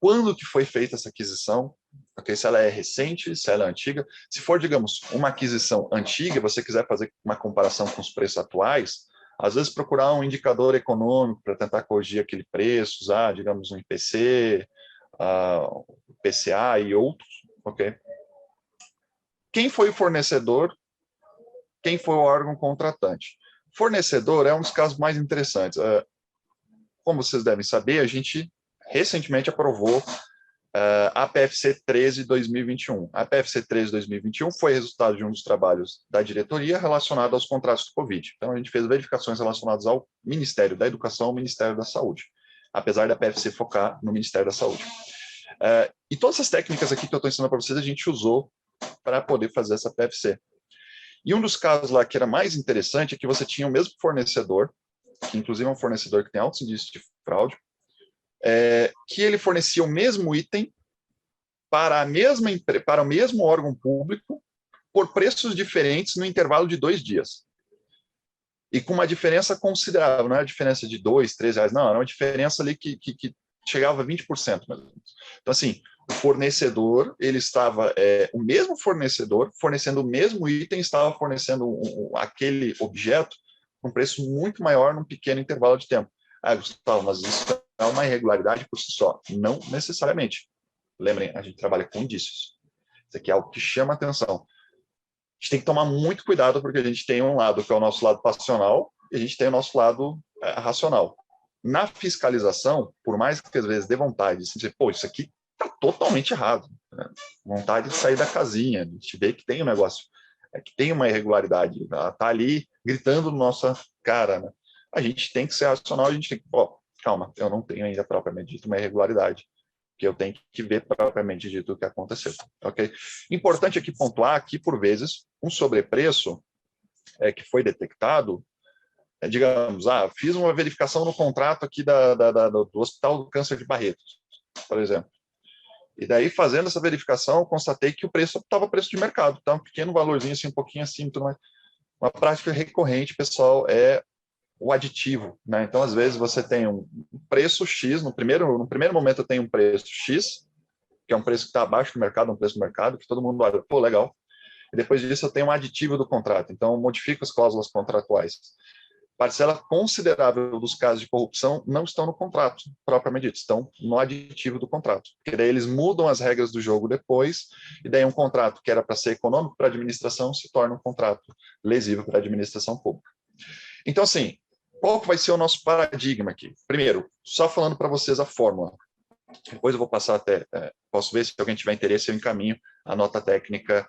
S3: quando que foi feita essa aquisição, okay? Se ela é recente, se ela é antiga. Se for, digamos, uma aquisição antiga, você quiser fazer uma comparação com os preços atuais, às vezes procurar um indicador econômico para tentar corrigir aquele preço, usar, digamos, um IPC, PCA e outros, ok? Quem foi o fornecedor? Quem foi o órgão contratante? Fornecedor é um dos casos mais interessantes. Como vocês devem saber, a gente recentemente aprovou a PFC 13/2021. A PFC 13/2021 foi resultado de um dos trabalhos da diretoria relacionado aos contratos do Covid. Então, a gente fez verificações relacionadas ao Ministério da Educação e ao Ministério da Saúde, apesar da PFC focar no Ministério da Saúde. E todas essas técnicas aqui que eu estou ensinando para vocês, a gente usou para poder fazer essa PFC. E um dos casos lá que era mais interessante é que você tinha o mesmo fornecedor, que inclusive é um fornecedor que tem altos índices de fraude, que ele fornecia o mesmo item para o mesmo órgão público por preços diferentes no intervalo de 2 dias. E com uma diferença considerável, não era diferença de 2, 3 reais, não, era uma diferença ali que chegava a 20%. Mais ou menos. Então, assim, o fornecedor, ele estava, o mesmo fornecedor, fornecendo o mesmo item, estava fornecendo aquele objeto com um preço muito maior num pequeno intervalo de tempo. Gustavo, mas isso é uma irregularidade por si só. Não necessariamente. Lembrem, a gente trabalha com indícios. Isso aqui é algo que chama atenção. A gente tem que tomar muito cuidado, porque a gente tem um lado que é o nosso lado passional e a gente tem o nosso lado racional. Na fiscalização, por mais que às vezes dê vontade de dizer, pô, isso aqui está totalmente errado, né? Vontade de sair da casinha, a gente vê que tem um negócio, que tem uma irregularidade, ela está ali gritando na nossa cara, né? A gente tem que ser racional, a gente tem que, calma, eu não tenho ainda propriamente dito uma irregularidade, que eu tenho que ver propriamente dito o que aconteceu, ok? Importante aqui pontuar que, por vezes, um sobrepreço que foi detectado, digamos, fiz uma verificação no contrato aqui do Hospital do Câncer de Barretos, por exemplo. E daí, fazendo essa verificação, eu constatei que o preço estava preço de mercado, tá? Um pequeno valorzinho, assim, um pouquinho acima, tudo mais. Uma prática recorrente, pessoal, é o aditivo, né? Então, às vezes, você tem um preço X, no primeiro momento eu tenho um preço X, que é um preço que está abaixo do mercado, um preço do mercado, que todo mundo olha, pô, legal. E depois disso eu tenho um aditivo do contrato, então modifico as cláusulas contratuais. Parcela considerável dos casos de corrupção não estão no contrato, propriamente dito, estão no aditivo do contrato. Porque daí eles mudam as regras do jogo depois, e daí um contrato que era para ser econômico para a administração se torna um contrato lesivo para a administração pública. Então, assim, qual vai ser o nosso paradigma aqui? Primeiro, só falando para vocês a fórmula. Depois eu vou passar até, posso ver se alguém tiver interesse, eu encaminho a nota técnica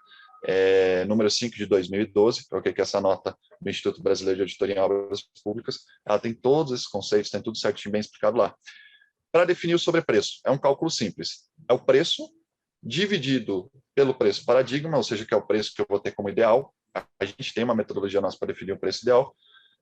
S3: número 5 de 2012, que é essa nota do Instituto Brasileiro de Auditoria em Obras Públicas. Ela tem todos esses conceitos, tem tudo certinho, bem explicado lá. Para definir o sobrepreço, é um cálculo simples. É o preço dividido pelo preço paradigma, ou seja, que é o preço que eu vou ter como ideal. A gente tem uma metodologia nossa para definir o preço ideal,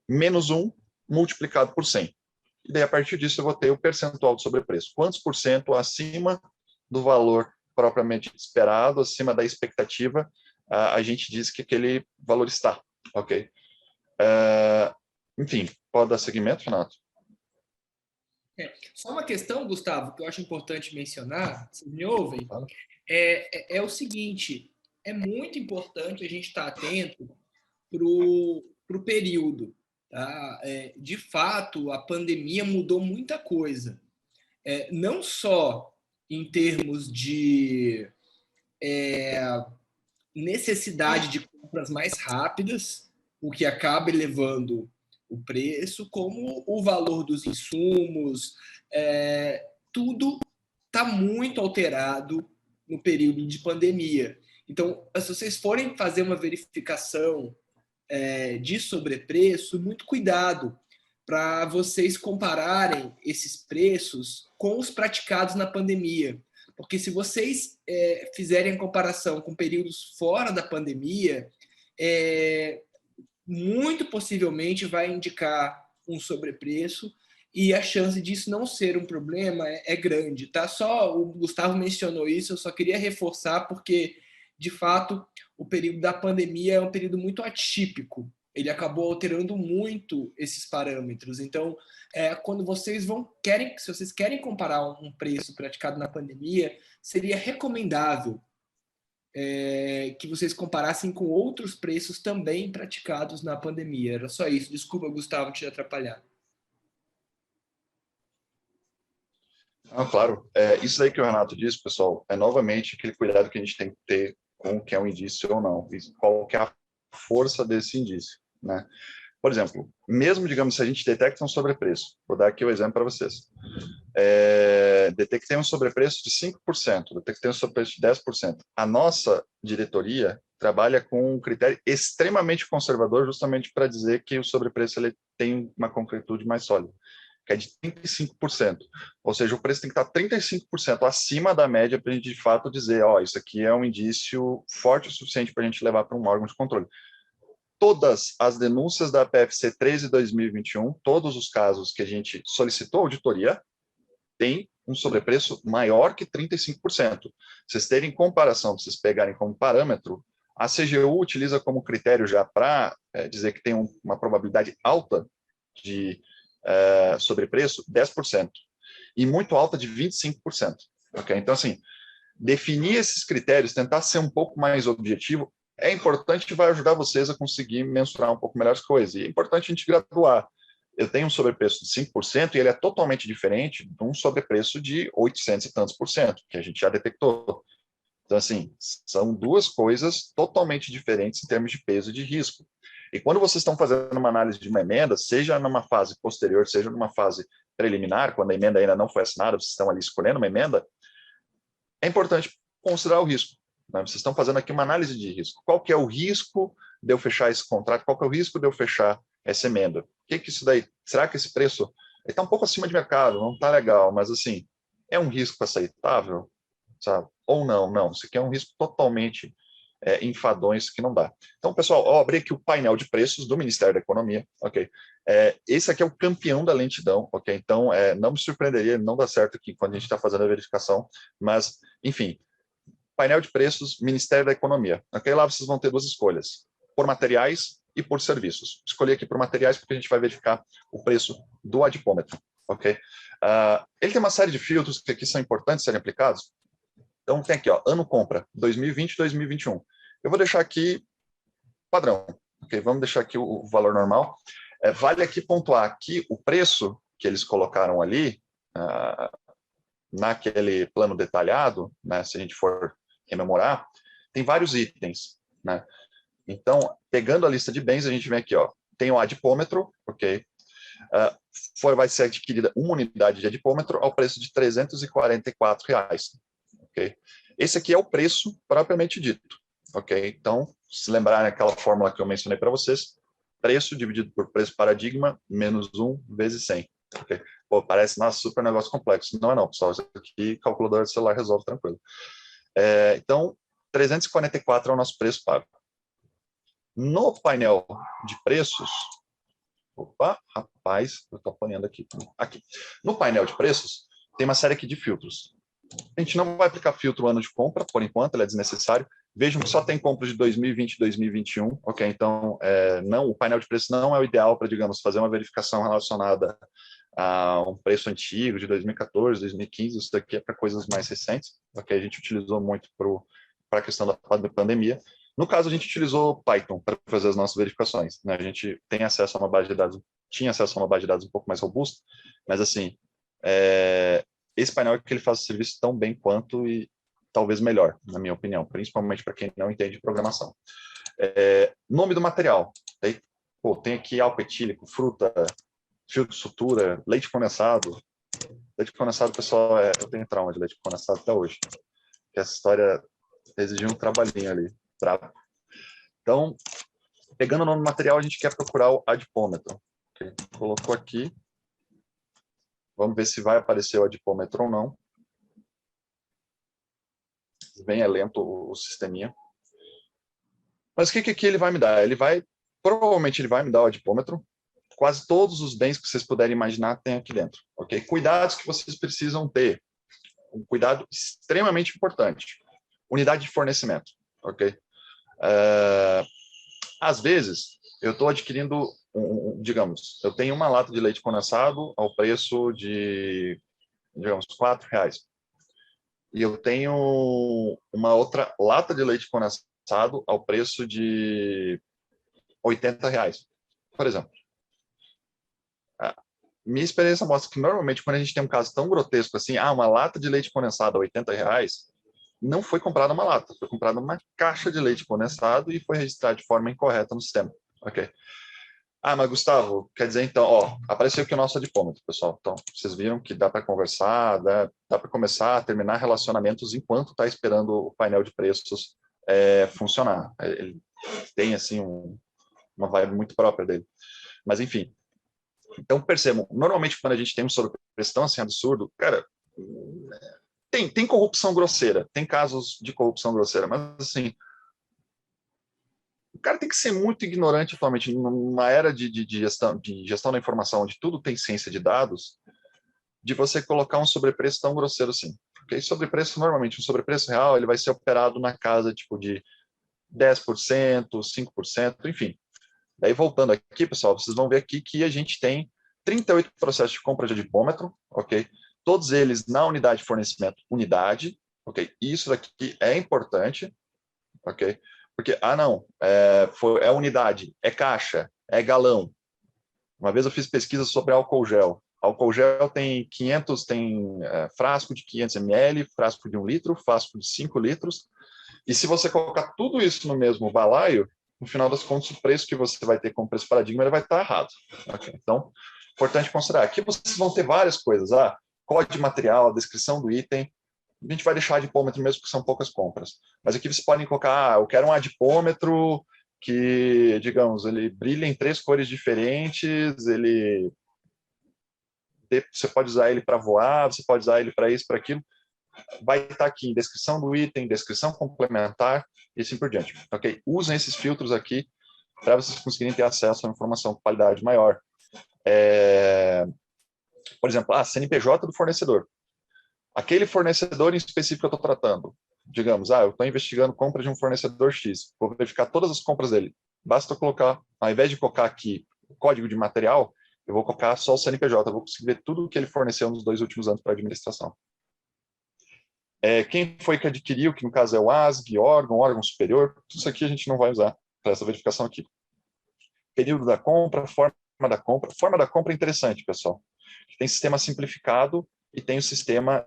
S3: menos 1 multiplicado por 100. E daí, a partir disso, eu vou ter o percentual de sobrepreço. Quantos por cento acima do valor propriamente esperado, acima da expectativa, a gente diz que aquele valor está, ok? Enfim, pode dar seguimento, Renato?
S1: Só uma questão, Gustavo, que eu acho importante mencionar, vocês me ouvem?
S3: Claro.
S1: É o seguinte, é muito importante a gente estar atento para o período. Tá? De fato, a pandemia mudou muita coisa. Não só em termos de necessidade de compras mais rápidas, o que acaba elevando o preço, como o valor dos insumos, tudo está muito alterado no período de pandemia. Então, se vocês forem fazer uma verificação de sobrepreço, muito cuidado para vocês compararem esses preços com os praticados na pandemia. Porque se vocês fizerem a comparação com períodos fora da pandemia, muito possivelmente vai indicar um sobrepreço e a chance disso não ser um problema é grande. Tá? Só o Gustavo mencionou isso, eu só queria reforçar porque, de fato, o período da pandemia é um período muito atípico. Ele acabou alterando muito esses parâmetros. Então, quando vocês se vocês querem comparar um preço praticado na pandemia, seria recomendável que vocês comparassem com outros preços também praticados na pandemia. Era só isso. Desculpa, Gustavo, te atrapalhar.
S3: Claro. Isso aí que o Renato disse, pessoal, é novamente aquele cuidado que a gente tem que ter com o que é um indício ou não. Qual que é a força desse indício, né? Por exemplo, mesmo, digamos, se a gente detecta um sobrepreço, vou dar aqui o exemplo para vocês. Detectei um sobrepreço de 5%, detectei um sobrepreço de 10%. A nossa diretoria trabalha com um critério extremamente conservador, justamente para dizer que o sobrepreço ele tem uma concretude mais sólida, que é de 35%. Ou seja, o preço tem que estar 35% acima da média para a gente, de fato, dizer, isso aqui é um indício forte o suficiente para a gente levar para um órgão de controle. Todas as denúncias da PFC 13 de 2021, todos os casos que a gente solicitou auditoria, tem um sobrepreço maior que 35%. Vocês terem comparação, vocês pegarem como parâmetro, a CGU utiliza como critério já para dizer que tem uma probabilidade alta de sobrepreço, 10%, e muito alta de 25%. Okay? Então, assim, definir esses critérios, tentar ser um pouco mais objetivo, é importante e vai ajudar vocês a conseguir mensurar um pouco melhor as coisas. E é importante a gente graduar. eu tenho um sobrepreço de 5% e ele é totalmente diferente de um sobrepreço de 800 e tantos por cento, que a gente já detectou. Então, assim, são duas coisas totalmente diferentes em termos de peso e de risco. E quando vocês estão fazendo uma análise de uma emenda, seja numa fase posterior, seja numa fase preliminar, quando a emenda ainda não foi assinada, vocês estão ali escolhendo uma emenda, é importante considerar o risco. Né? Vocês estão fazendo aqui uma análise de risco. Qual que é o risco de eu fechar esse contrato? Qual que é o risco de eu fechar essa emenda? O que que isso daí? Será que esse preço está um pouco acima de mercado? Não está legal, mas assim, é um risco aceitável? Sabe? Ou não, não. Isso aqui é um risco totalmente enfadonho, isso que não dá. Então, pessoal, eu abri aqui o painel de preços do Ministério da Economia, ok? Esse aqui é o campeão da lentidão, ok? Então, não me surpreenderia, não dá certo aqui quando a gente está fazendo a verificação, mas, enfim, painel de preços, Ministério da Economia, ok? Lá vocês vão ter duas escolhas, por materiais e por serviços. Escolhi aqui por materiais porque a gente vai verificar o preço do adipômetro, ok? Ele tem uma série de filtros que aqui são importantes serem aplicados. Então, tem aqui, ó, ano compra, 2020 e 2021. Eu vou deixar aqui padrão, ok? Vamos deixar aqui o valor normal. Vale aqui pontuar que o preço que eles colocaram ali, naquele plano detalhado, né, se a gente for rememorar, tem vários itens, né? Então, pegando a lista de bens, a gente vem aqui, ó, tem o adipômetro, ok? Vai ser adquirida uma unidade de adipômetro ao preço de R$ 344. Okay? Esse aqui é o preço propriamente dito. Okay? Então, se lembrarem aquela fórmula que eu mencionei para vocês, preço dividido por preço paradigma, menos 1 vezes 100. Okay? Pô, parece, nossa, super negócio complexo. Não é não, pessoal. Isso aqui, calculadora de celular resolve tranquilo. Então, 344 é o nosso preço pago. No painel de preços, opa, rapaz, eu estou apanhando aqui. No painel de preços, tem uma série aqui de filtros. A gente não vai aplicar filtro ano de compra, por enquanto, ele é desnecessário. Vejam que só tem compras de 2020 e 2021, ok? Então, o painel de preço não é o ideal para, digamos, fazer uma verificação relacionada a um preço antigo de 2014, 2015. Isso daqui é para coisas mais recentes, ok? A gente utilizou muito para a questão da pandemia. No caso, a gente utilizou Python para fazer as nossas verificações, né? A gente tem acesso a uma base de dados, tinha acesso a uma base de dados um pouco mais robusta, mas assim, esse painel é que ele faz o serviço tão bem quanto e talvez melhor, na minha opinião, principalmente para quem não entende programação. Nome do material. Tem aqui álcool etílico, fruta, fio de sutura, leite condensado. Leite condensado, pessoal, eu tenho trauma de leite condensado até hoje. Porque essa história exigiu um trabalhinho ali. Então, pegando o nome do material, a gente quer procurar o adipômetro. Okay? Colocou aqui. Vamos ver se vai aparecer o adipômetro ou não. Bem lento o sisteminha. Mas o que ele vai me dar? Provavelmente ele vai me dar o adipômetro. Quase todos os bens que vocês puderem imaginar tem aqui dentro. Ok? Cuidados que vocês precisam ter. Um cuidado extremamente importante. Unidade de fornecimento. Ok? Às vezes, eu estou adquirindo, digamos, eu tenho uma lata de leite condensado ao preço de, digamos, R$4. E eu tenho uma outra lata de leite condensado ao preço de R$80, por exemplo. Minha experiência mostra que, normalmente, quando a gente tem um caso tão grotesco assim, uma lata de leite condensado a R$80, não foi comprada uma lata, foi comprada uma caixa de leite condensado e foi registrada de forma incorreta no sistema. Ok? Mas Gustavo, quer dizer então, apareceu aqui o nosso adipômetro, pessoal. Então, vocês viram que dá para conversar, dá para começar a terminar relacionamentos enquanto está esperando o painel de preços funcionar. Ele tem, assim, uma vibe muito própria dele. Mas, enfim. Então, percebam, normalmente quando a gente tem um sobrepreço tão assim absurdo, cara, tem corrupção grosseira, tem casos de corrupção grosseira, mas, assim, o cara tem que ser muito ignorante atualmente, numa era de gestão da informação, onde tudo tem ciência de dados, de você colocar um sobrepreço tão grosseiro assim. Porque sobrepreço, normalmente, um sobrepreço real, ele vai ser operado na casa tipo de 10%, 5%, enfim. Daí, voltando aqui, pessoal, vocês vão ver aqui que a gente tem 38 processos de compra de adipômetro, ok? Todos eles na unidade de fornecimento, unidade, ok? Isso daqui é importante, ok? Porque, não, é unidade, é caixa, é galão. Uma vez eu fiz pesquisa sobre álcool gel. Álcool gel tem 500, frasco de 500 ml, frasco de 1 litro, frasco de 5 litros. E se você colocar tudo isso no mesmo balaio, no final das contas, o preço que você vai ter como preço paradigma ele vai estar errado. Okay? Então, importante considerar. Aqui vocês vão ter várias coisas. Código de material, descrição do item. A gente vai deixar adipômetro mesmo, porque são poucas compras. Mas aqui vocês podem colocar, eu quero um adipômetro que, digamos, ele brilha em 3 cores diferentes, você pode usar ele para voar, você pode usar ele para isso, para aquilo. Vai estar aqui em descrição do item, descrição complementar e assim por diante. Okay? Usem esses filtros aqui para vocês conseguirem ter acesso a uma informação com qualidade maior. Por exemplo, CNPJ do fornecedor. Aquele fornecedor em específico que eu estou tratando. Digamos, eu estou investigando compra de um fornecedor X. Vou verificar todas as compras dele. Basta eu colocar, ao invés de colocar aqui o código de material, eu vou colocar só o CNPJ. Eu vou conseguir ver tudo o que ele forneceu nos 2 últimos anos para a administração. Quem foi que adquiriu, que no caso é o ASG, órgão superior, tudo isso aqui a gente não vai usar para essa verificação aqui. Período da compra, forma da compra. Forma da compra é interessante, pessoal. Tem sistema simplificado e tem o sistema...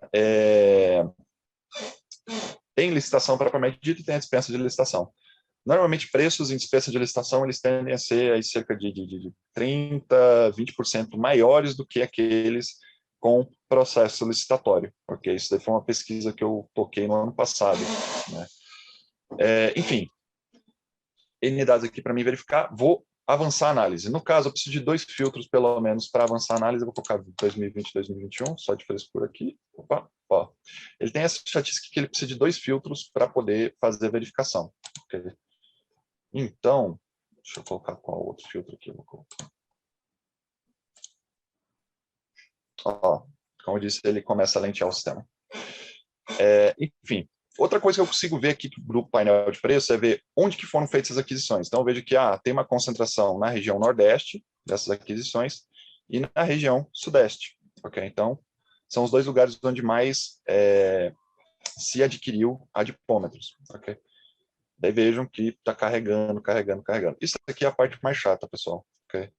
S3: Tem licitação propriamente dita e tem a dispensa de licitação. Normalmente, preços em dispensa de licitação, eles tendem a ser aí cerca de 30%, 20% maiores do que aqueles com processo licitatório. Okay? Isso daí foi uma pesquisa que eu toquei no ano passado. Né? Enfim, N dados aqui para mim verificar. Vou avançar a análise. No caso, eu preciso de 2 filtros, pelo menos, para avançar a análise. Eu vou colocar 2020 e 2021, só de frescura aqui. Opa, ó. Ele tem essa estatística que ele precisa de 2 filtros para poder fazer a verificação. Okay? Então, deixa eu colocar qual outro filtro aqui. Eu vou colocar. Ó, como eu disse, ele começa a lentear o sistema. Enfim, outra coisa que eu consigo ver aqui do grupo painel de preço é ver onde que foram feitas as aquisições. Então, eu vejo que tem uma concentração na região nordeste dessas aquisições e na região sudeste. Okay? Então, são os 2 lugares onde mais se adquiriu adipômetros. Okay? Daí vejam que está carregando. Isso aqui é a parte mais chata, pessoal. Okay?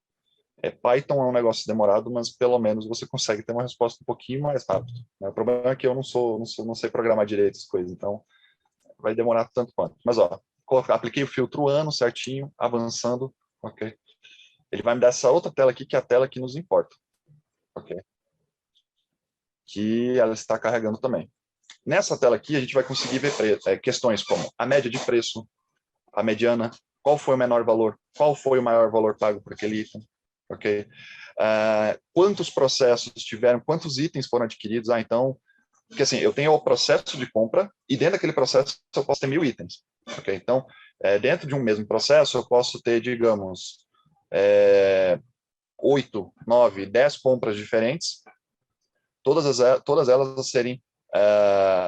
S3: Python é um negócio demorado, mas pelo menos você consegue ter uma resposta um pouquinho mais rápido. Né? O problema é que eu não sei programar direito as coisas, então vai demorar tanto quanto. Mas, apliquei o filtro ano certinho, avançando, ok? Ele vai me dar essa outra tela aqui, que é a tela que nos importa, ok? Que ela está carregando também. Nessa tela aqui, a gente vai conseguir ver questões como a média de preço, a mediana, qual foi o menor valor, qual foi o maior valor pago por aquele item, ok? Quantos processos tiveram, quantos itens foram adquiridos? Então, porque assim, eu tenho o processo de compra e dentro daquele processo eu posso ter 1000 itens, ok? Então, dentro de um mesmo processo eu posso ter, digamos, 8, 9, 10 compras diferentes, todas elas a serem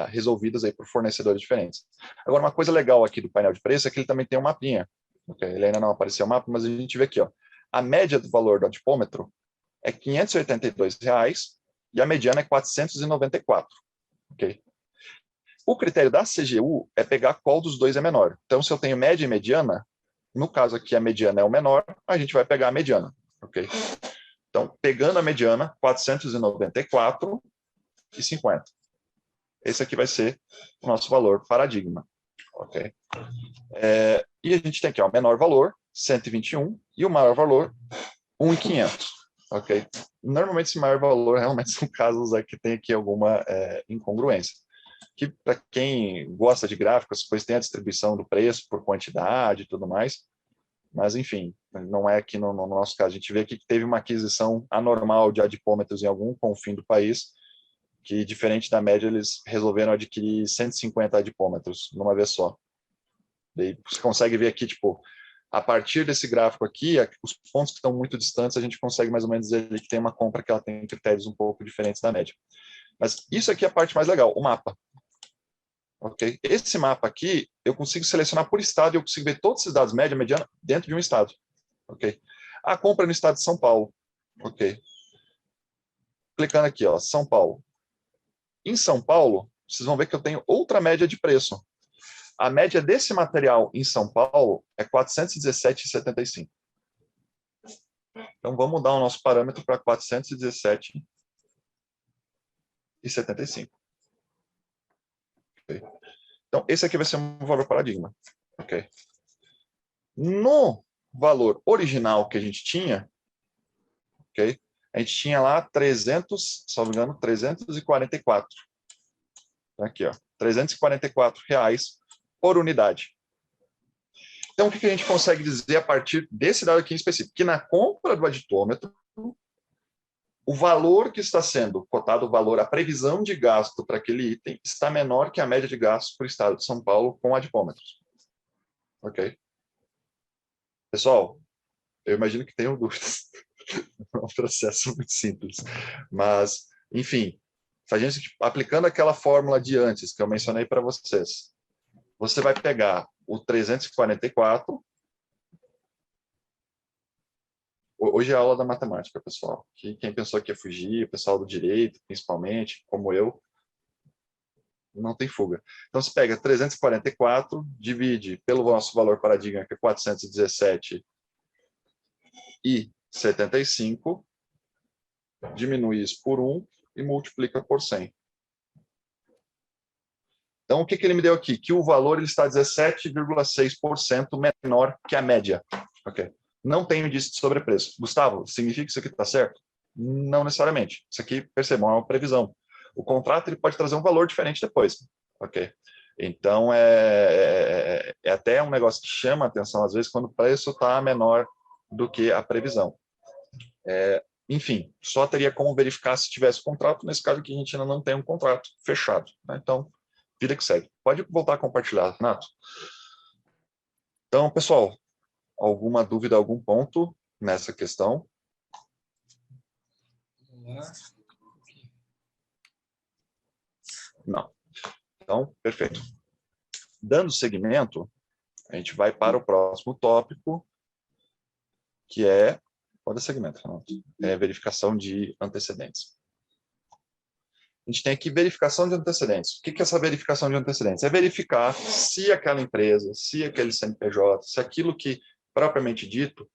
S3: resolvidas aí por fornecedores diferentes. Agora, uma coisa legal aqui do painel de preço é que ele também tem um mapinha, ok? Ele ainda não apareceu o mapa, mas a gente vê aqui, ó, a média do valor do adipômetro é R$ 582 e a mediana é 494. Okay? O critério da CGU é pegar qual dos 2 é menor. Então, se eu tenho média e mediana, no caso aqui a mediana é o menor, a gente vai pegar a mediana. Okay? Então, pegando a mediana, 494,50. Esse aqui vai ser o nosso valor paradigma. Okay? E a gente tem aqui o menor valor, 121, e o maior valor, 1.500. Okay? Normalmente, esse maior valor realmente são casos que tem aqui alguma incongruência. Que, para quem gosta de gráficos, depois tem a distribuição do preço por quantidade e tudo mais. Mas, enfim, não é aqui no nosso caso. A gente vê aqui que teve uma aquisição anormal de adipômetros em algum confim do país, que, diferente da média, eles resolveram adquirir 150 adipômetros numa vez só. Daí você consegue ver aqui, tipo, a partir desse gráfico aqui, os pontos que estão muito distantes, a gente consegue mais ou menos dizer que tem uma compra que ela tem critérios um pouco diferentes da média. Mas isso aqui é a parte mais legal, o mapa. Okay? Esse mapa aqui, eu consigo selecionar por estado e eu consigo ver todos esses dados, média, mediana, dentro de um estado. Okay? A compra no estado de São Paulo. Okay? Clicando aqui, ó, São Paulo. Em São Paulo, vocês vão ver que eu tenho outra média de preço. A média desse material em São Paulo é 417,75. Então, vamos mudar o nosso parâmetro para 417,75. Okay? Então, esse aqui vai ser um valor paradigma. Okay? No valor original que a gente tinha, okay? A gente tinha lá 300, se não me engano, 344. Aqui, ó, R$344 por unidade. Então, o que a gente consegue dizer a partir desse dado aqui em específico? Que na compra do aditômetro, o valor que está sendo cotado, a previsão de gasto para aquele item, está menor que a média de gastos para o estado de São Paulo com adipômetros. Ok? Pessoal, eu imagino que tenham dúvidas. É um processo muito simples. Mas, enfim, se a gente aplicando aquela fórmula de antes que eu mencionei para vocês, você vai pegar o 344. Hoje é a aula da matemática, pessoal. Quem pensou que ia fugir, o pessoal do direito, principalmente, como eu, não tem fuga. Então, você pega 344, divide pelo nosso valor paradigma, que é 417,75, diminui isso por 1 e multiplica por 100. Então, o que ele me deu aqui? Que o valor ele está 17,6% menor que a média. Ok? Não tem índice de sobrepreço. Gustavo, significa que isso aqui está certo? Não necessariamente. Isso aqui, percebam, é uma previsão. O contrato ele pode trazer um valor diferente depois. Ok? Então, é até um negócio que chama a atenção, às vezes, quando o preço está menor do que a previsão. Enfim, só teria como verificar se tivesse contrato. Nesse caso aqui, a gente ainda não tem um contrato fechado. Né? Então, vida que segue. Pode voltar a compartilhar, Renato. Então, pessoal, alguma dúvida, algum ponto nessa questão?
S1: Vamos lá.
S3: Não. Então, perfeito. Dando seguimento, a gente vai para o próximo tópico, que é... Pode dar segmento, Renato. É verificação de antecedentes. A gente tem aqui verificação de antecedentes. O que é essa verificação de antecedentes? É verificar se aquela empresa, se aquele CNPJ, se aquilo que, propriamente dito,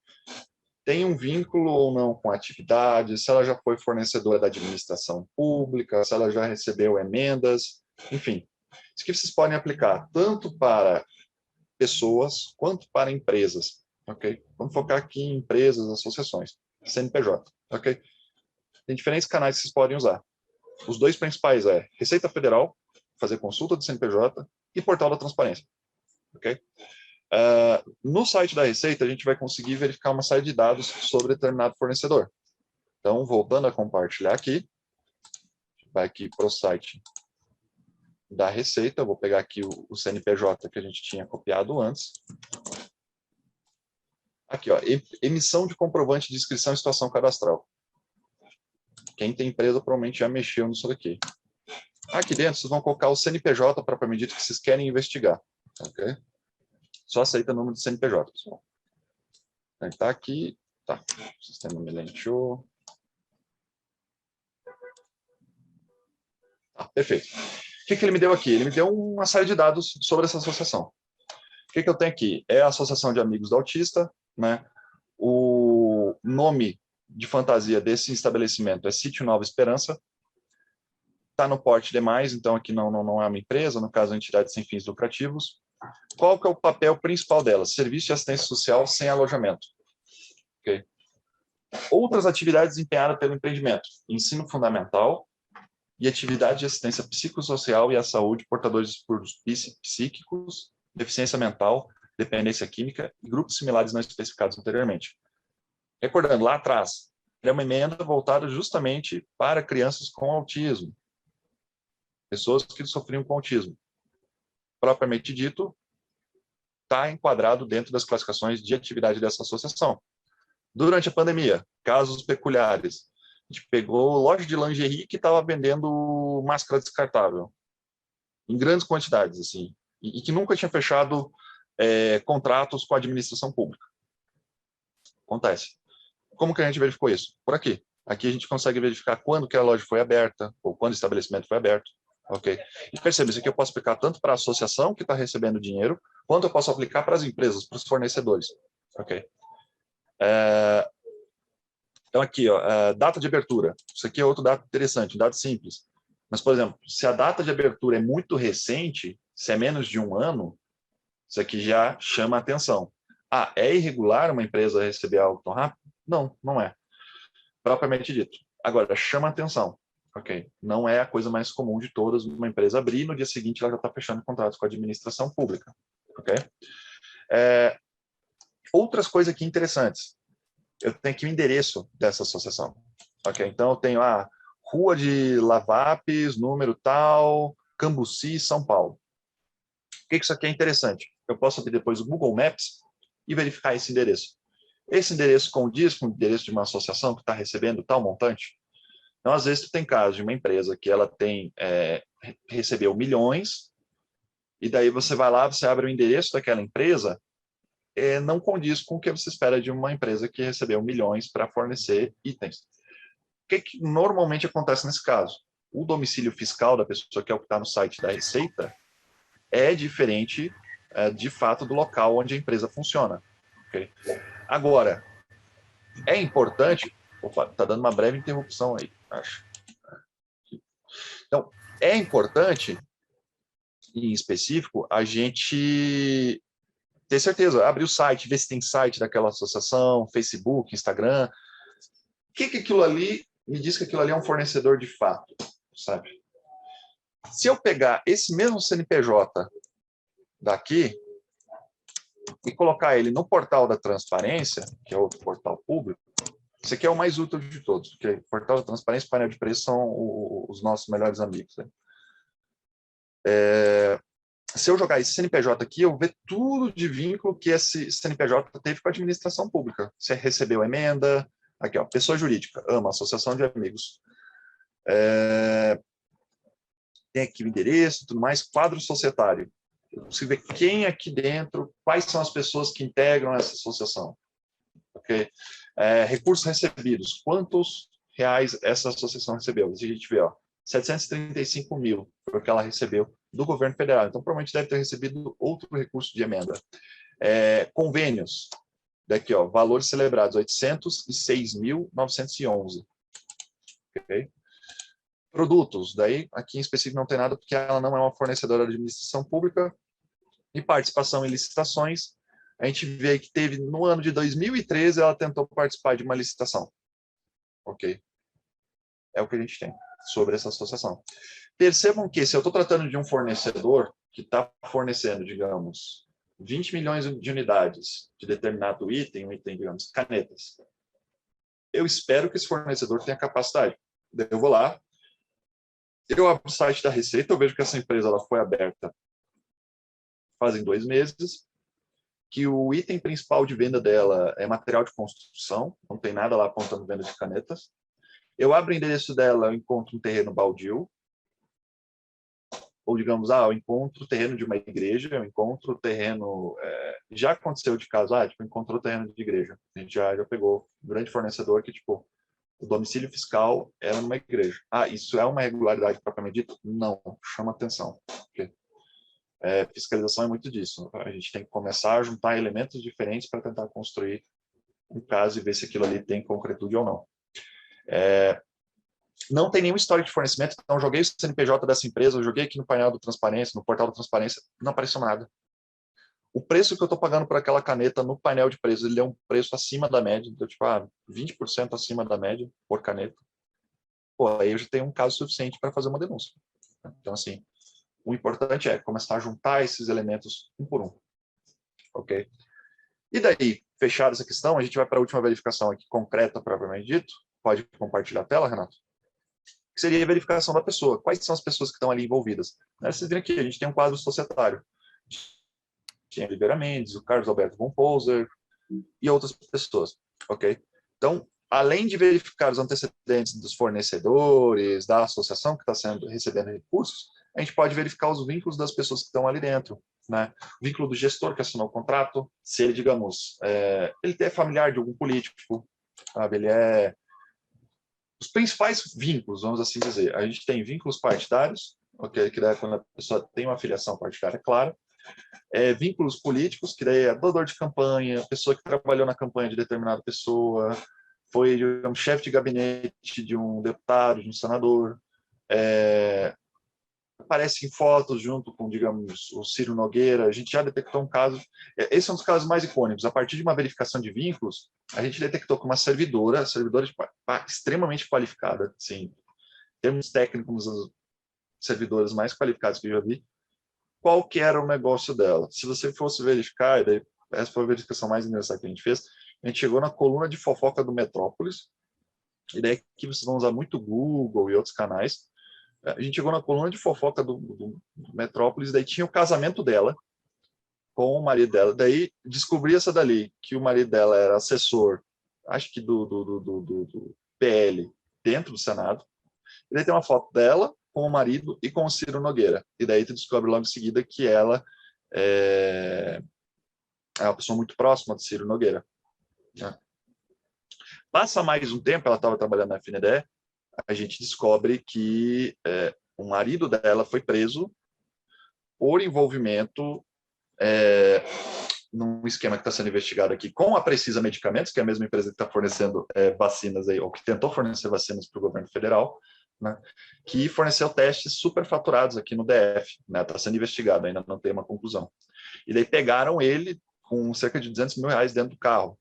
S3: tem um vínculo ou não com a atividade, se ela já foi fornecedora da administração pública, se ela já recebeu emendas, enfim. Isso que vocês podem aplicar tanto para pessoas quanto para empresas. Ok? Vamos focar aqui em empresas, associações, CNPJ. Ok? Tem diferentes canais que vocês podem usar. Os dois principais é Receita Federal, fazer consulta do CNPJ, e Portal da Transparência. Ok? No site da Receita, a gente vai conseguir verificar uma série de dados sobre determinado fornecedor. Então, voltando a compartilhar aqui, vai aqui para o site da Receita, eu vou pegar aqui o CNPJ que a gente tinha copiado antes. Aqui, ó, emissão de comprovante de inscrição em situação cadastral. Quem tem empresa provavelmente já mexeu nisso daqui. Aqui dentro, vocês vão colocar o CNPJ propriamente dito que vocês querem investigar. Ok? Só aceita o número de CNPJ, pessoal. Então, está aqui. Tá. O sistema me lenteou. Tá, perfeito. O que ele me deu aqui? Ele me deu uma série de dados sobre essa associação. O que eu tenho aqui? É a Associação de Amigos do Autista, né? O nome de fantasia desse estabelecimento é Sítio Nova Esperança. Está no porte demais, então aqui não é uma empresa, no caso, a entidade sem fins lucrativos. Qual que é o papel principal dela? Serviço de assistência social sem alojamento. Okay. Outras atividades desempenhadas pelo empreendimento. Ensino fundamental e atividade de assistência psicossocial e à saúde, portadores de distúrbios psíquicos, deficiência mental, dependência química e grupos similares não especificados anteriormente. Recordando, lá atrás, é uma emenda voltada justamente para crianças com autismo, pessoas que sofriam com autismo. Propriamente dito, está enquadrado dentro das classificações de atividade dessa associação. Durante a pandemia, casos peculiares. A gente pegou loja de lingerie que estava vendendo máscara descartável, em grandes quantidades, assim, e que nunca tinha fechado contratos com a administração pública. Acontece. Como que a gente verificou isso? Por aqui. Aqui a gente consegue verificar quando que a loja foi aberta, ou quando o estabelecimento foi aberto. Ok? E perceba, isso aqui eu posso aplicar tanto para a associação que está recebendo dinheiro, quanto eu posso aplicar para as empresas, para os fornecedores. Ok? Então, aqui, ó, data de abertura. Isso aqui é outro dado interessante, um dado simples. Mas, por exemplo, se a data de abertura é muito recente, se é menos de um ano, isso aqui já chama a atenção. Ah, é irregular uma empresa receber algo tão rápido? Não, não é. Propriamente dito. Agora, chama a atenção. Ok? Não é a coisa mais comum de todas uma empresa abrir e no dia seguinte ela já está fechando contratos com a administração pública. Ok? Outras coisas aqui interessantes. Eu tenho aqui o endereço dessa associação. Ok? Então, eu tenho a Rua de Lavapes, número tal, Cambuci, São Paulo. Por que isso aqui é interessante? Eu posso abrir depois o Google Maps e verificar esse endereço. Esse endereço condiz com o endereço de uma associação que está recebendo tal montante? Então, às vezes, tu tem casos de uma empresa que ela recebeu milhões, e daí você vai lá, você abre o endereço daquela empresa, não condiz com o que você espera de uma empresa que recebeu milhões para fornecer itens. O que normalmente acontece nesse caso? O domicílio fiscal da pessoa, que é o que está no site da Receita, é diferente, de fato, do local onde a empresa funciona. Okay? Agora, é importante... Opa, está dando uma breve interrupção aí, acho. Então, é importante, em específico, a gente ter certeza, abrir o site, ver se tem site daquela associação, Facebook, Instagram. O que aquilo ali me diz que aquilo ali é um fornecedor de fato, sabe? Se eu pegar esse mesmo CNPJ daqui e colocar ele no portal da transparência, que é outro portal público, esse aqui é o mais útil de todos, porque o portal da transparência e o painel de preço são os nossos melhores amigos. Né? Se eu jogar esse CNPJ aqui, eu vou ver tudo de vínculo que esse CNPJ teve com a administração pública. Se recebeu emenda, aqui, ó, pessoa jurídica, associação de amigos. Tem aqui o endereço, tudo mais, quadro societário. Eu consigo ver quem aqui dentro, quais são as pessoas que integram essa associação. Okay? Recursos recebidos, quantos reais essa associação recebeu? A gente vê, ó, 735 mil foi o que ela recebeu do governo federal. Então, provavelmente deve ter recebido outro recurso de emenda. Convênios, daqui, ó, valores celebrados, 806.911. Okay? Produtos, daí aqui em específico não tem nada porque ela não é uma fornecedora de administração pública. E participação em licitações, a gente vê que teve, no ano de 2013, ela tentou participar de uma licitação. Ok? É o que a gente tem sobre essa associação. Percebam que, se eu estou tratando de um fornecedor que está fornecendo, digamos, 20 milhões de unidades de determinado item, digamos, canetas, eu espero que esse fornecedor tenha capacidade. Eu vou lá, eu abro o site da Receita, eu vejo que essa empresa ela foi aberta fazem 2 meses, que o item principal de venda dela é material de construção, não tem nada lá apontando venda de canetas. Eu abro o endereço dela, eu encontro um terreno baldio, ou digamos, eu encontro o terreno de uma igreja, eu encontro o terreno... já aconteceu de caso, encontrou o terreno de igreja. A gente já pegou um grande fornecedor que, tipo, o domicílio fiscal era numa igreja. Isso é uma irregularidade propriamente dita? Não, chama atenção. Okay? Fiscalização é muito disso. A gente tem que começar a juntar elementos diferentes para tentar construir um caso e ver se aquilo ali tem concretude ou não. Não tem nenhum histórico de fornecimento, então eu joguei o CNPJ dessa empresa, eu joguei aqui no painel do Transparência, no portal da Transparência, não apareceu nada. O preço que eu estou pagando por aquela caneta no painel de preços, ele é um preço acima da média, então, tipo, 20% acima da média por caneta. Pô, aí eu já tenho um caso suficiente para fazer uma denúncia. Então, assim, o importante é começar a juntar esses elementos um por um. Ok? E daí, fechada essa questão, a gente vai para a última verificação aqui, concreta, propriamente dito. Pode compartilhar a tela, Renato? Que seria a verificação da pessoa. Quais são as pessoas que estão ali envolvidas? Vocês viram aqui, a gente tem um quadro societário. Tinha Oliveira Mendes, o Carlos Alberto von Poser e outras pessoas. Ok? Então, além de verificar os antecedentes dos fornecedores, da associação que está recebendo recursos, a gente pode verificar os vínculos das pessoas que estão ali dentro. Né? O vínculo do gestor que assinou o contrato, se ele, digamos, ele é familiar de algum político, sabe? Ele é... Os principais vínculos, vamos assim dizer, a gente tem vínculos partidários, okay? Que daí é quando a pessoa tem uma filiação partidária clara, vínculos políticos, que daí é doador de campanha, pessoa que trabalhou na campanha de determinada pessoa, foi, digamos, chefe de gabinete de um deputado, de um senador. Aparece em fotos junto com, digamos, o Ciro Nogueira. A gente já detectou um caso. Esse é um dos casos mais icônicos. A partir de uma verificação de vínculos, a gente detectou que uma servidora extremamente qualificada, sim, termos técnicos, as servidoras mais qualificadas que eu já vi, qual que era o negócio dela. Se você fosse verificar, e daí, essa foi a verificação mais engraçada que a gente fez, a gente chegou na coluna de fofoca do Metrópolis, e daí aqui vocês vão usar muito Google e outros canais. A gente chegou na coluna de fofoca do Metrópolis, daí tinha o casamento dela com o marido dela. Daí descobri essa dali, que o marido dela era assessor, acho que do PL, dentro do Senado. E daí tem uma foto dela com o marido e com o Ciro Nogueira. E daí tu descobre logo em seguida que ela é uma pessoa muito próxima do Ciro Nogueira. Né? Passa mais um tempo, ela estava trabalhando na FNDE, a gente descobre que o marido dela foi preso por envolvimento num esquema que está sendo investigado aqui com a Precisa Medicamentos, que é a mesma empresa que está fornecendo vacinas aí, ou que tentou fornecer vacinas para o governo federal, né, que forneceu testes superfaturados aqui no DF, né, está sendo investigado, ainda não tem uma conclusão. E daí pegaram ele com cerca de R$200 mil dentro do carro.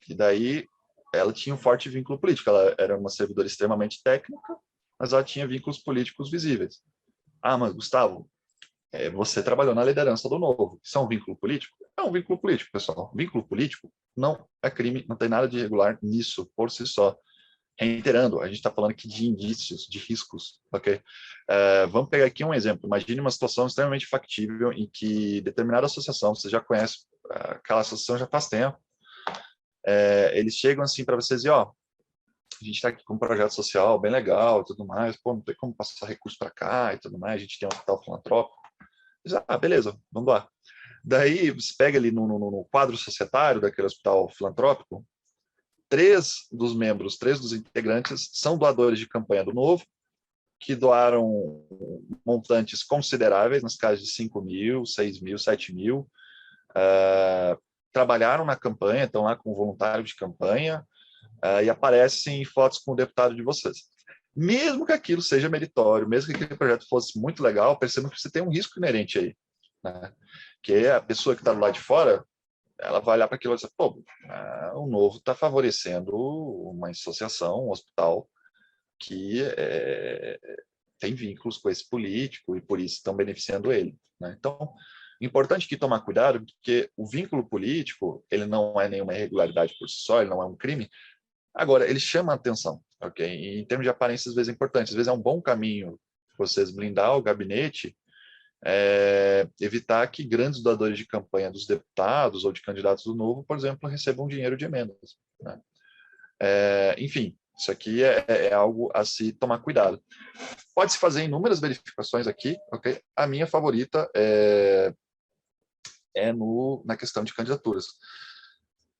S3: E daí ela tinha um forte vínculo político, ela era uma servidora extremamente técnica, mas ela tinha vínculos políticos visíveis. Ah, mas Gustavo, você trabalhou na liderança do Novo. Isso é um vínculo político? É um vínculo político, pessoal. Vínculo político não é crime, não tem nada de irregular nisso, por si só. Reiterando, a gente está falando aqui de indícios, de riscos, ok? Vamos pegar aqui um exemplo. Imagine uma situação extremamente factível em que determinada associação, você já conhece aquela associação já faz tempo, eles chegam assim para vocês e, ó, a gente está aqui com um projeto social bem legal e tudo mais, pô, não tem como passar recurso para cá e tudo mais, a gente tem um hospital filantrópico. Beleza, vamos lá. Daí, você pega ali no quadro societário daquele hospital filantrópico, 3 dos integrantes são doadores de campanha do Novo, que doaram montantes consideráveis, nas casas de 5 mil, 6 mil, 7 mil, trabalharam na campanha, estão lá com voluntário de campanha, e aparecem em fotos com o deputado de vocês. Mesmo que aquilo seja meritório, mesmo que aquele projeto fosse muito legal, percebam que você tem um risco inerente aí. Né? Que a pessoa que está do lado de fora, ela vai olhar para aquilo e dizer, pô, o Novo está favorecendo uma associação, um hospital, que tem vínculos com esse político e por isso estão beneficiando ele. Né? Então, importante aqui tomar cuidado, porque o vínculo político, ele não é nenhuma irregularidade por si só, ele não é um crime. Agora, ele chama a atenção, ok? E em termos de aparência, às vezes é importante. Às vezes é um bom caminho vocês blindar o gabinete, evitar que grandes doadores de campanha dos deputados ou de candidatos do Novo, por exemplo, recebam dinheiro de emendas. Né? Enfim, isso aqui é algo a se tomar cuidado. Pode-se fazer inúmeras verificações aqui, ok? A minha favorita é na questão de candidaturas.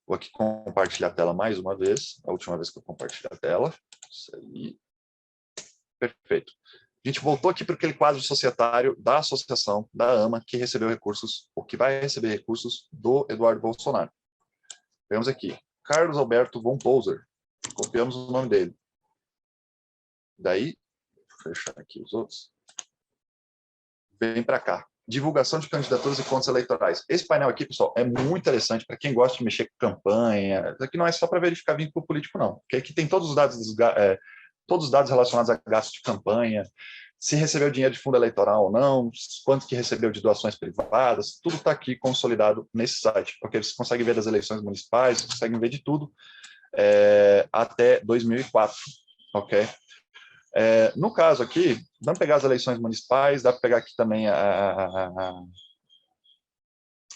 S3: Vou aqui compartilhar a tela mais uma vez, a última vez que eu compartilhei a tela. Isso aí. Perfeito. A gente voltou aqui para aquele quadro societário da associação, da AMA, que recebeu recursos, ou que vai receber recursos do Eduardo Bolsonaro. Vemos aqui, Carlos Alberto von Poser. Copiamos o nome dele. Daí, vou fechar aqui os outros. Vem para cá. Divulgação de candidaturas e contas eleitorais. Esse painel aqui, pessoal, é muito interessante para quem gosta de mexer com campanha. Isso aqui não é só para verificar vínculo político, não. Porque aqui tem todos os dados relacionados a gastos de campanha, se recebeu dinheiro de fundo eleitoral ou não, quanto que recebeu de doações privadas, tudo está aqui consolidado nesse site, porque vocês conseguem ver das eleições municipais, vocês conseguem ver de tudo até 2004, ok? No caso aqui, vamos pegar as eleições municipais, dá para pegar aqui também a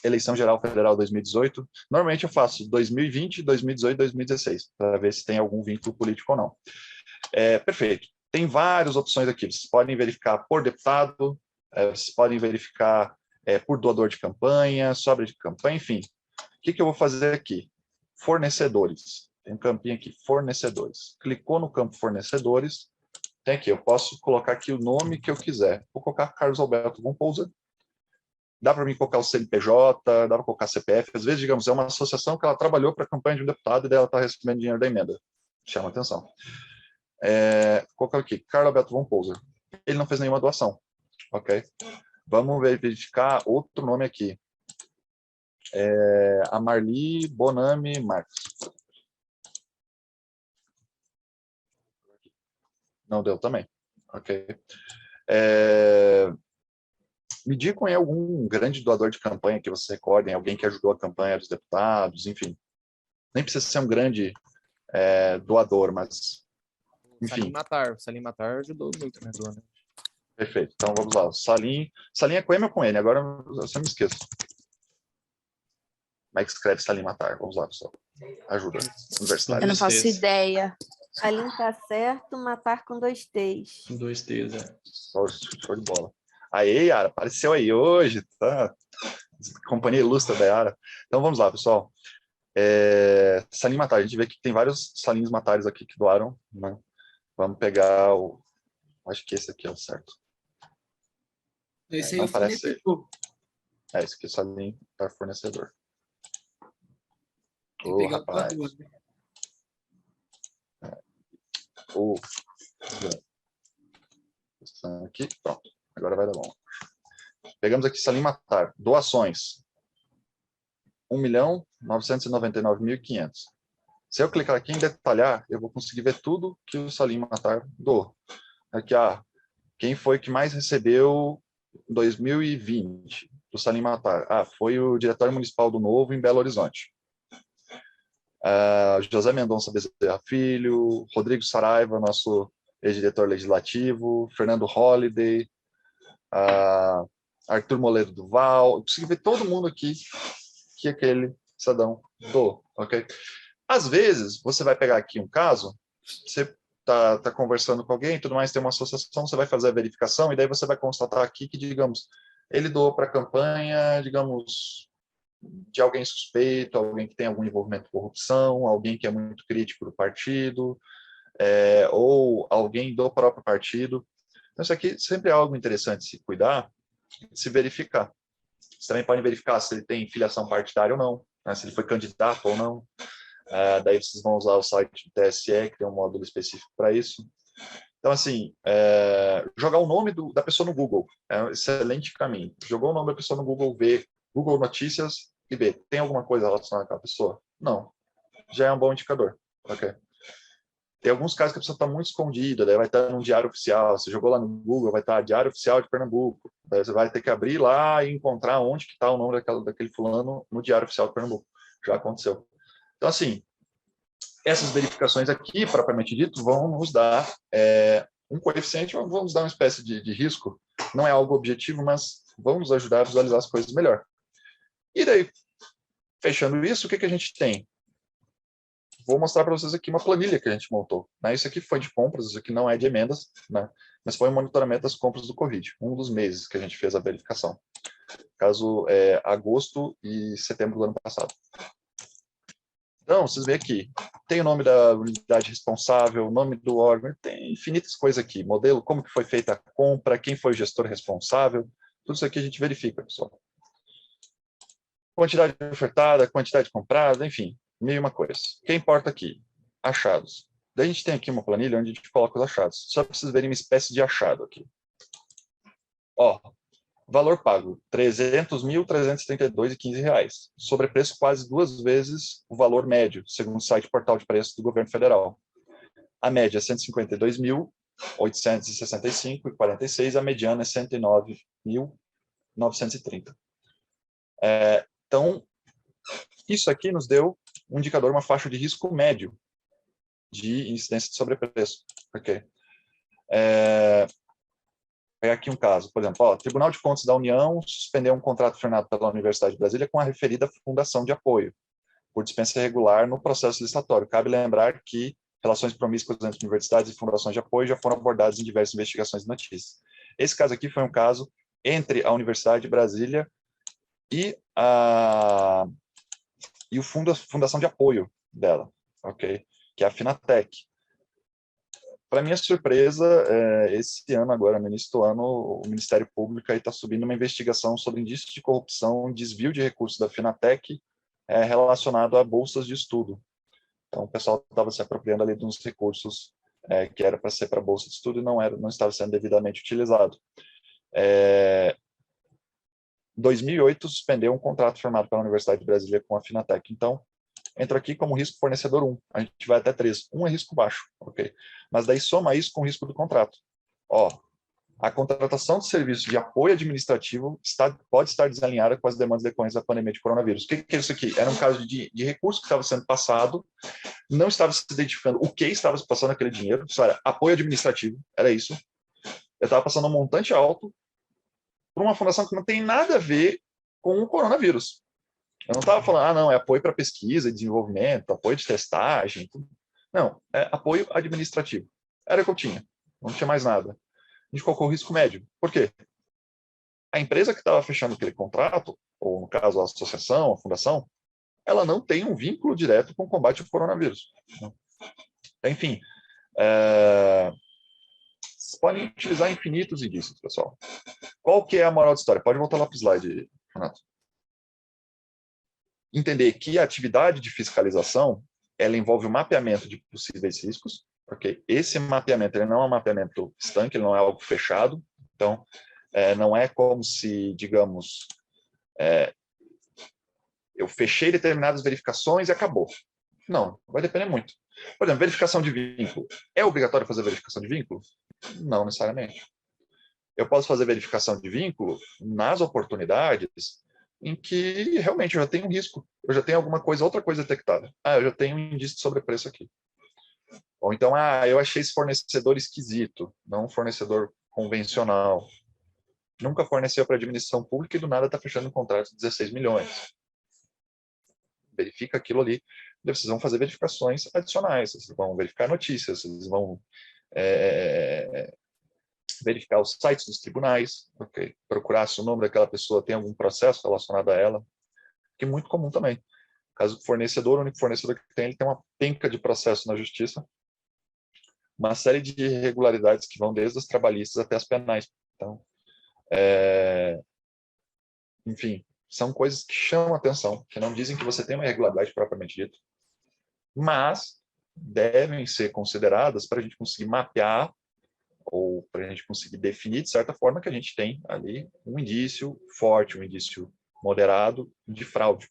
S3: eleição geral federal 2018. Normalmente eu faço 2020, 2018, 2016, para ver se tem algum vínculo político ou não. Perfeito. Tem várias opções aqui. Vocês podem verificar por deputado, vocês podem verificar por doador de campanha, sobra de campanha, enfim. O que eu vou fazer aqui? Fornecedores. Tem um campinho aqui, fornecedores. Clicou no campo fornecedores, tem aqui, eu posso colocar aqui o nome que eu quiser. Vou colocar Carlos Alberto von Poser. dá para mim colocar o CNPJ, dá para colocar CPF. Às vezes, digamos, é uma associação que ela trabalhou para a campanha de um deputado e daí ela está recebendo dinheiro da emenda. Chama atenção. Colocar aqui, Carlo Alberto von Poser. Ele não fez nenhuma doação, ok? Vamos verificar outro nome aqui. A Marli Bonami Marques. Não deu também, ok? Me digam aí algum grande doador de campanha que vocês recordem, alguém que ajudou a campanha dos deputados, enfim. Nem precisa ser um grande doador, mas, enfim.
S5: Salim Matar ajudou muito, né, doando.
S3: Perfeito, então vamos lá. Salim é com M ou com N? Agora eu sempre me esqueço. Como é que escreve Salim Matar? Vamos lá, pessoal. Ajuda. Universidade.
S4: Eu não faço ideia.
S6: Salim tá certo, Matar com 2 T's.
S1: Com 2 T's,
S3: Show de bola. Aí, Yara, apareceu aí hoje, tá? Companhia ilustre da Yara. Então vamos lá, pessoal. Salim Matar, a gente vê que tem vários Salims Matares aqui que doaram, né? Vamos pegar o... Acho que esse aqui é o certo.
S1: Esse aí
S3: não
S1: é o
S3: parece...
S1: fornecedor.
S3: Esse aqui é o Salim para fornecedor.
S1: Tem que pegar
S3: rapaz.
S1: o doador, né?
S3: Aqui, pronto. Agora vai dar bom. Pegamos aqui Salim Matar. Doações. 1.999.500. Se eu clicar aqui em detalhar, eu vou conseguir ver tudo que o Salim Matar doou. Aqui, quem foi que mais recebeu em 2020 do Salim Matar? Foi o Diretório Municipal do Novo em Belo Horizonte. José Mendonça Bezerra Filho, Rodrigo Saraiva, nosso ex-diretor legislativo, Fernando Holliday, Arthur Moledo Duval. Eu consigo ver todo mundo aqui que aquele cidadão doou, ok? Às vezes, você vai pegar aqui um caso, você tá conversando com alguém, tudo mais, tem uma associação, você vai fazer a verificação e daí você vai constatar aqui que, digamos, ele doou para a campanha, digamos, de alguém suspeito, alguém que tem algum envolvimento com corrupção, alguém que é muito crítico do partido, ou alguém do próprio partido. Então, isso aqui sempre é algo interessante de se cuidar, de se verificar. Você também pode verificar se ele tem filiação partidária ou não, né, se ele foi candidato ou não. Daí vocês vão usar o site do TSE, que tem um módulo específico para isso. Então, assim, jogar o nome da pessoa no Google é um excelente caminho. Jogou o nome da pessoa no Google, vê Google Notícias e vê, tem alguma coisa relacionada com a pessoa? Não. Já é um bom indicador. Ok. Tem alguns casos que a pessoa está muito escondida, daí vai estar no Diário Oficial. Você jogou lá no Google, vai estar Diário Oficial de Pernambuco. Daí você vai ter que abrir lá e encontrar onde que está o nome daquele fulano no Diário Oficial de Pernambuco. Já aconteceu. Então, assim, essas verificações aqui, propriamente dito, vão nos dar um coeficiente, vão nos dar uma espécie de risco. Não é algo objetivo, mas vão nos ajudar a visualizar as coisas melhor. E daí, fechando isso, o que a gente tem? Vou mostrar para vocês aqui uma planilha que a gente montou. Né? Isso aqui foi de compras, isso aqui não é de emendas, né? Mas foi um monitoramento das compras do Covid, um dos meses que a gente fez a verificação. Caso agosto e setembro do ano passado. Então, vocês veem aqui, tem o nome da unidade responsável, o nome do órgão, tem infinitas coisas aqui, modelo, como que foi feita a compra, quem foi o gestor responsável, tudo isso aqui a gente verifica, pessoal. Quantidade ofertada, quantidade comprada, enfim, mil e uma coisa. O que importa aqui? Achados. Daí a gente tem aqui uma planilha onde a gente coloca os achados, só para vocês verem uma espécie de achado aqui. Valor pago, R$ 300.332,15, sobrepreço quase 2 vezes o valor médio, segundo o site Portal de Preços do Governo Federal. A média é R$ 152.865,46, a mediana é R$ 109.930. Então, isso aqui nos deu um indicador, uma faixa de risco médio de incidência de sobrepreço. Ok? Pegar aqui um caso, por exemplo, o Tribunal de Contas da União suspendeu um contrato firmado pela Universidade de Brasília com a referida fundação de apoio, por dispensa irregular no processo licitatório. Cabe lembrar que relações promíscuas entre universidades e fundações de apoio já foram abordadas em diversas investigações e notícias. Esse caso aqui foi um caso entre a Universidade de Brasília e a Fundação de Apoio dela, ok? Que é a Finatec. para minha surpresa, esse ano agora, no início do ano, o Ministério Público está subindo uma investigação sobre indícios de corrupção e desvio de recursos da Finatec relacionado a bolsas de estudo. Então, o pessoal estava se apropriando ali de uns recursos que era para ser para bolsa de estudo e não estava sendo devidamente utilizado. Em 2008, suspendeu um contrato firmado pela Universidade de Brasília com a Finatec. Então, entra aqui como risco fornecedor 1. A gente vai até 3. 1 é risco baixo, ok? Mas daí soma isso com o risco do contrato. A contratação de serviços de apoio administrativo pode estar desalinhada com as demandas decorrentes da pandemia de coronavírus. O que é isso aqui? Era um caso de recurso que estava sendo passado, não estava se identificando o que estava se passando aquele dinheiro, isso era apoio administrativo, era isso. Eu estava passando um montante alto para uma fundação que não tem nada a ver com o coronavírus. Eu não estava falando, não, é apoio para pesquisa e desenvolvimento, apoio de testagem, tudo. Não, é apoio administrativo. Era o que eu tinha, não tinha mais nada. A gente colocou o risco médio. Por quê? A empresa que estava fechando aquele contrato, ou no caso a associação, a fundação, ela não tem um vínculo direto com o combate ao coronavírus. Enfim, vocês podem utilizar infinitos indícios, pessoal. Qual que é a moral da história? Pode voltar lá para o slide, Renato. Entender que a atividade de fiscalização, ela envolve o mapeamento de possíveis riscos, porque esse mapeamento ele não é um mapeamento estanque, ele não é algo fechado, então não é como se, digamos, eu fechei determinadas verificações e acabou. Não, vai depender muito. Por exemplo, verificação de vínculo. É obrigatório fazer verificação de vínculo? Não necessariamente. Eu posso fazer verificação de vínculo nas oportunidades em que realmente eu já tenho um risco, eu já tenho outra coisa detectada. Eu já tenho um indício de sobrepreço aqui. Ou então, eu achei esse fornecedor esquisito, não um fornecedor convencional. Nunca forneceu para a administração pública e do nada está fechando um contrato de 16 milhões. Verifica aquilo ali. Vocês vão fazer verificações adicionais, vocês vão verificar notícias, vocês vão verificar os sites dos tribunais, okay? Procurar se o nome daquela pessoa tem algum processo relacionado a ela, que é muito comum também. Caso o fornecedor, o único fornecedor que tem, ele tem uma penca de processo na justiça, uma série de irregularidades que vão desde as trabalhistas até as penais. Então, enfim, são coisas que chamam a atenção, que não dizem que você tem uma irregularidade propriamente dita, mas devem ser consideradas para a gente conseguir mapear ou para a gente conseguir definir, de certa forma, que a gente tem ali um indício forte, um indício moderado de fraude.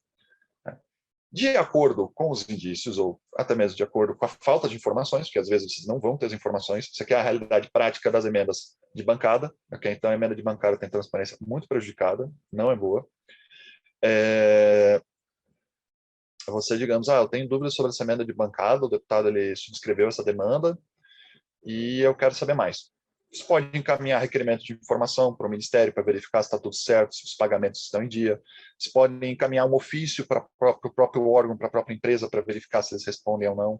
S3: De acordo com os indícios, ou até mesmo de acordo com a falta de informações, porque às vezes vocês não vão ter as informações, isso aqui é a realidade prática das emendas de bancada, okay? Então a emenda de bancada tem transparência muito prejudicada, não é boa. Você, digamos, eu tenho dúvidas sobre essa emenda de bancada, o deputado ele subscreveu essa demanda e eu quero saber mais. Você pode encaminhar requerimento de informação para o Ministério para verificar se está tudo certo, se os pagamentos estão em dia. Você pode encaminhar um ofício para o próprio órgão, para a própria empresa, para verificar se eles respondem ou não.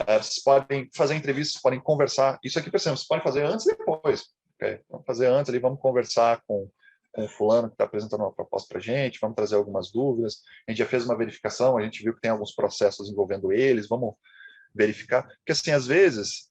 S3: Vocês podem fazer entrevistas, podem conversar. Isso aqui, por exemplo, vocês podem fazer antes e depois. Okay? Vamos fazer antes, ali, vamos conversar com o fulano que está apresentando uma proposta para a gente, vamos trazer algumas dúvidas. A gente já fez uma verificação, a gente viu que tem alguns processos envolvendo eles, vamos verificar, porque assim, às vezes,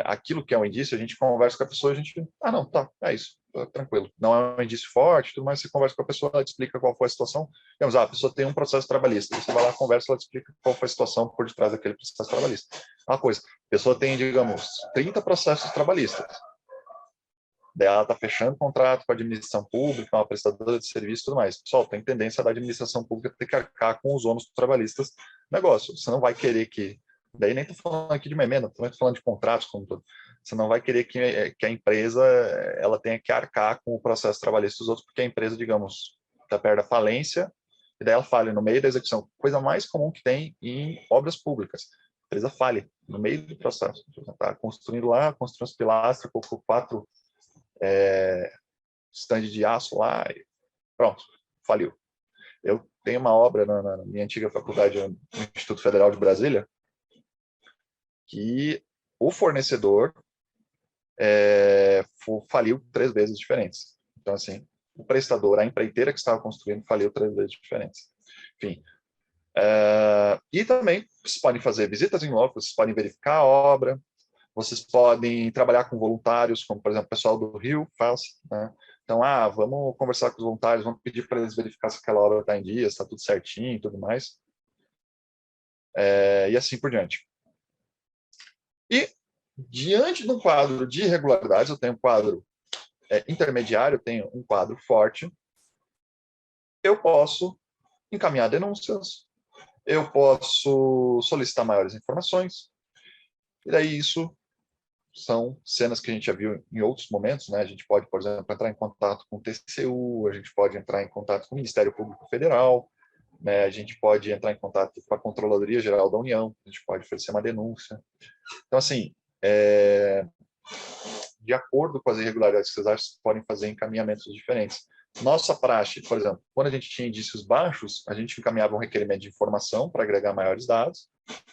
S3: aquilo que é um indício, a gente conversa com a pessoa, a gente, não, tá, é isso, tá, tranquilo, não é um indício forte, tudo mais, você conversa com a pessoa, ela te explica qual foi a situação, digamos, a pessoa tem um processo trabalhista, você vai lá, conversa, ela te explica qual foi a situação por detrás daquele processo trabalhista. Uma coisa, a pessoa tem, digamos, 30 processos trabalhistas, daí ela está fechando contrato com a administração pública, uma prestadora de serviço e tudo mais. Pessoal, tem tendência da administração pública ter que arcar com os ônus trabalhistas do negócio. Você não vai querer que daí nem estou falando aqui de uma emenda, também estou falando de contratos como todo. Você não vai querer que a empresa ela tenha que arcar com o processo trabalhista dos outros, porque a empresa, digamos, está perto da falência, e daí ela falha no meio da execução. Coisa mais comum que tem em obras públicas. A empresa falha no meio do processo. Está construindo lá, construindo os pilastras, colocou 4 estandes de aço lá, e pronto, faliu. Eu tenho uma obra na minha antiga faculdade, no Instituto Federal de Brasília, que o fornecedor faliu 3 vezes diferentes. Então, assim, o prestador, a empreiteira que estava construindo, faliu 3 vezes diferentes. Enfim. E também, vocês podem fazer visitas em loco, vocês podem verificar a obra, Vocês podem trabalhar com voluntários, como, por exemplo, o pessoal do Rio faz, né? Então, vamos conversar com os voluntários, vamos pedir para eles verificar se aquela obra está em dia, se está tudo certinho e tudo mais. E assim por diante. E, diante de um quadro de irregularidades, eu tenho um quadro intermediário, eu tenho um quadro forte, eu posso encaminhar denúncias, eu posso solicitar maiores informações, e daí isso são cenas que a gente já viu em outros momentos, né? A gente pode, por exemplo, entrar em contato com o TCU, a gente pode entrar em contato com o Ministério Público Federal, né? A gente pode entrar em contato com a Controladoria Geral da União, a gente pode oferecer uma denúncia. Então, assim, de acordo com as irregularidades que vocês acham, vocês podem fazer encaminhamentos diferentes. Nossa praxe, por exemplo, quando a gente tinha indícios baixos, a gente encaminhava um requerimento de informação para agregar maiores dados,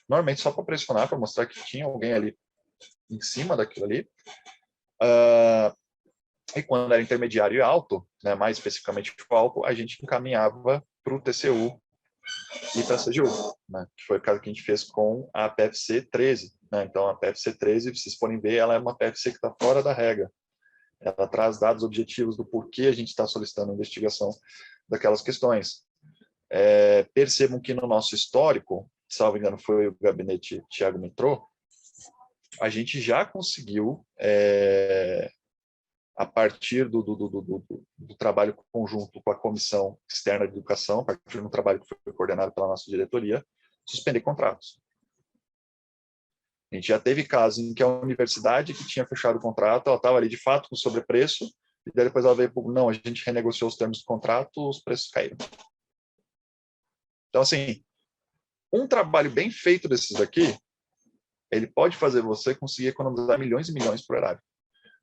S3: normalmente só para pressionar, para mostrar que tinha alguém ali em cima daquilo ali. E quando era intermediário e alto, né, mais especificamente o alto, a gente encaminhava para o TCU e para a CGU, né, que foi o caso que a gente fez com a PFC 13. Né? Então, a PFC 13, vocês podem ver, ela é uma PFC que está fora da regra. Ela traz dados objetivos do porquê a gente está solicitando a investigação daquelas questões. Percebam que no nosso histórico, salvo engano, foi o gabinete Thiago Metrô, a gente já conseguiu, a partir do trabalho conjunto com a Comissão Externa de Educação, a partir do trabalho que foi coordenado pela nossa diretoria, suspender contratos. A gente já teve casos em que a universidade que tinha fechado o contrato, ela estava ali de fato com sobrepreço, e daí depois ela veio, não, a gente renegociou os termos do contrato, os preços caíram. Então, assim, um trabalho bem feito desses daqui, ele pode fazer você conseguir economizar milhões e milhões por horário.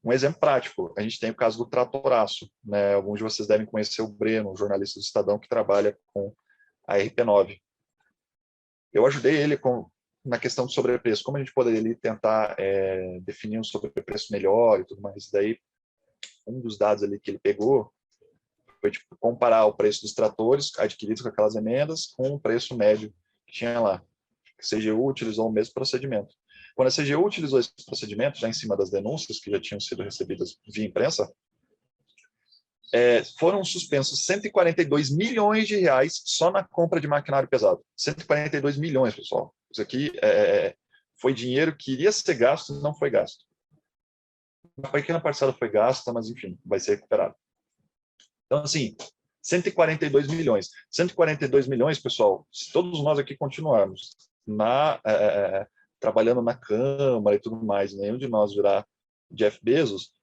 S3: Um exemplo prático, a gente tem o caso do Tratoraço, né? Alguns de vocês devem conhecer o Breno, jornalista do Estadão, que trabalha com a RP9. Eu ajudei ele na questão do sobrepreço, como a gente poderia tentar definir um sobrepreço melhor e tudo mais. Daí, um dos dados ali que ele pegou foi comparar o preço dos tratores adquiridos com aquelas emendas com o preço médio que tinha lá. A CGU utilizou o mesmo procedimento. Quando a CGU utilizou esse procedimento, já em cima das denúncias que já tinham sido recebidas via imprensa, foram suspensos 142 milhões de reais só na compra de maquinário pesado. 142 milhões, pessoal. Isso aqui foi dinheiro que iria ser gasto e não foi gasto. Uma pequena parcela foi gasta, mas, enfim, vai ser recuperado. Então, assim, 142 milhões. 142 milhões, pessoal, se todos nós aqui continuarmos trabalhando na Câmara e tudo mais, nenhum de nós virar Jeff Bezos,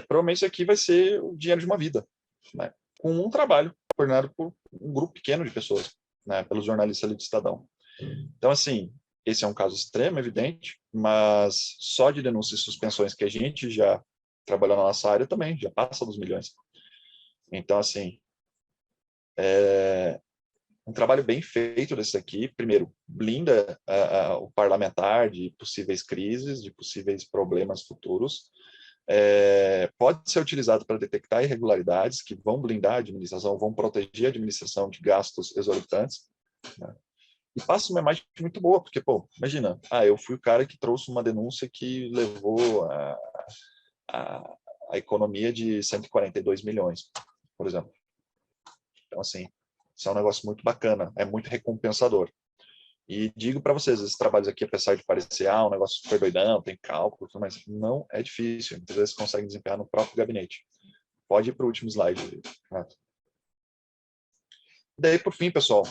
S3: provavelmente isso aqui vai ser o dinheiro de uma vida, né? Com um trabalho coordenado por um grupo pequeno de pessoas, né? Pelos jornalistas ali do Estadão. Então, assim, esse é um caso extremo, evidente, mas só de denúncias e suspensões que a gente já trabalhou na nossa área também, já passa dos milhões. Então, assim, um trabalho bem feito desse aqui, primeiro, blinda o parlamentar de possíveis crises, de possíveis problemas futuros, pode ser utilizado para detectar irregularidades que vão blindar a administração, vão proteger a administração de gastos exorbitantes, né? E passa uma imagem muito boa, porque, pô, imagina, eu fui o cara que trouxe uma denúncia que levou a economia de 142 milhões, por exemplo. Então, assim, isso é um negócio muito bacana, é muito recompensador. E digo para vocês, esses trabalhos aqui, apesar de parecer um negócio super doidão, tem cálculo, mas não é difícil. Muitas vezes conseguem desempenhar no próprio gabinete. Pode ir para o último slide, Renato. Daí, por fim, pessoal,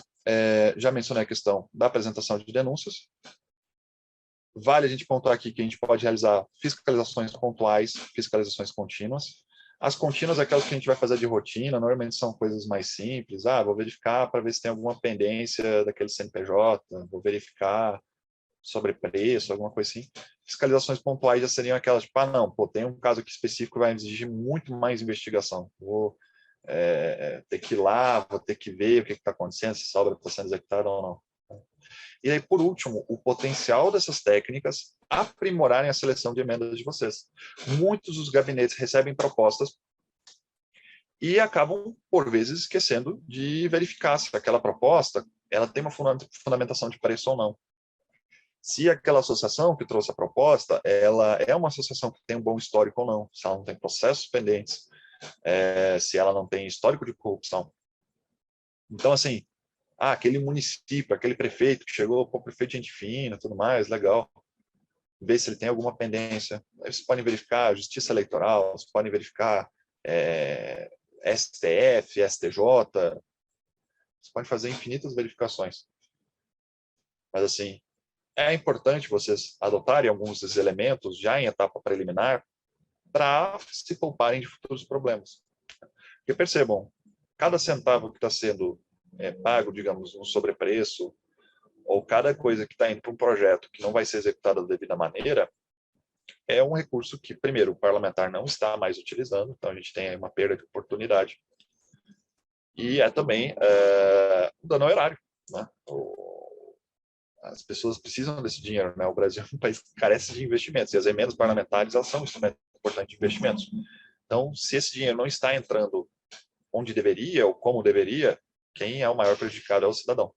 S3: já mencionei a questão da apresentação de denúncias. Vale a gente pontuar aqui que a gente pode realizar fiscalizações pontuais, fiscalizações contínuas. As contínuas, aquelas que a gente vai fazer de rotina, normalmente são coisas mais simples. Vou verificar para ver se tem alguma pendência daquele CNPJ, vou verificar sobre preço, alguma coisa assim. Fiscalizações pontuais já seriam aquelas, tipo, não, tem um caso aqui específico que vai exigir muito mais investigação. Vou ter que ir lá, vou ter que ver o que está acontecendo, se essa obra está sendo executada ou não. E aí, por último, o potencial dessas técnicas aprimorarem a seleção de emendas de vocês. Muitos dos gabinetes recebem propostas e acabam, por vezes, esquecendo de verificar se aquela proposta ela tem uma fundamentação de preço ou não. se aquela associação que trouxe a proposta, ela é uma associação que tem um bom histórico ou não, se ela não tem processos pendentes, se ela não tem histórico de corrupção. Então, assim, aquele município, aquele prefeito que chegou, pô, prefeito de gente fina, tudo mais, legal. Ver se ele tem alguma pendência. Vocês podem verificar a Justiça Eleitoral, vocês podem verificar STF, STJ, vocês podem fazer infinitas verificações. Mas, assim, é importante vocês adotarem alguns desses elementos já em etapa preliminar para se pouparem de futuros problemas. Porque percebam, cada centavo que está sendo pago, digamos, um sobrepreço, ou cada coisa que está indo para um projeto que não vai ser executada da devida maneira, é um recurso que, primeiro, o parlamentar não está mais utilizando, então a gente tem aí uma perda de oportunidade. E é também um dano ao erário, né? As pessoas precisam desse dinheiro, né? O Brasil é um país que carece de investimentos, e as emendas parlamentares, elas são um instrumento importante de investimentos. Então, se esse dinheiro não está entrando onde deveria, ou como deveria, quem é o maior prejudicado é o cidadão.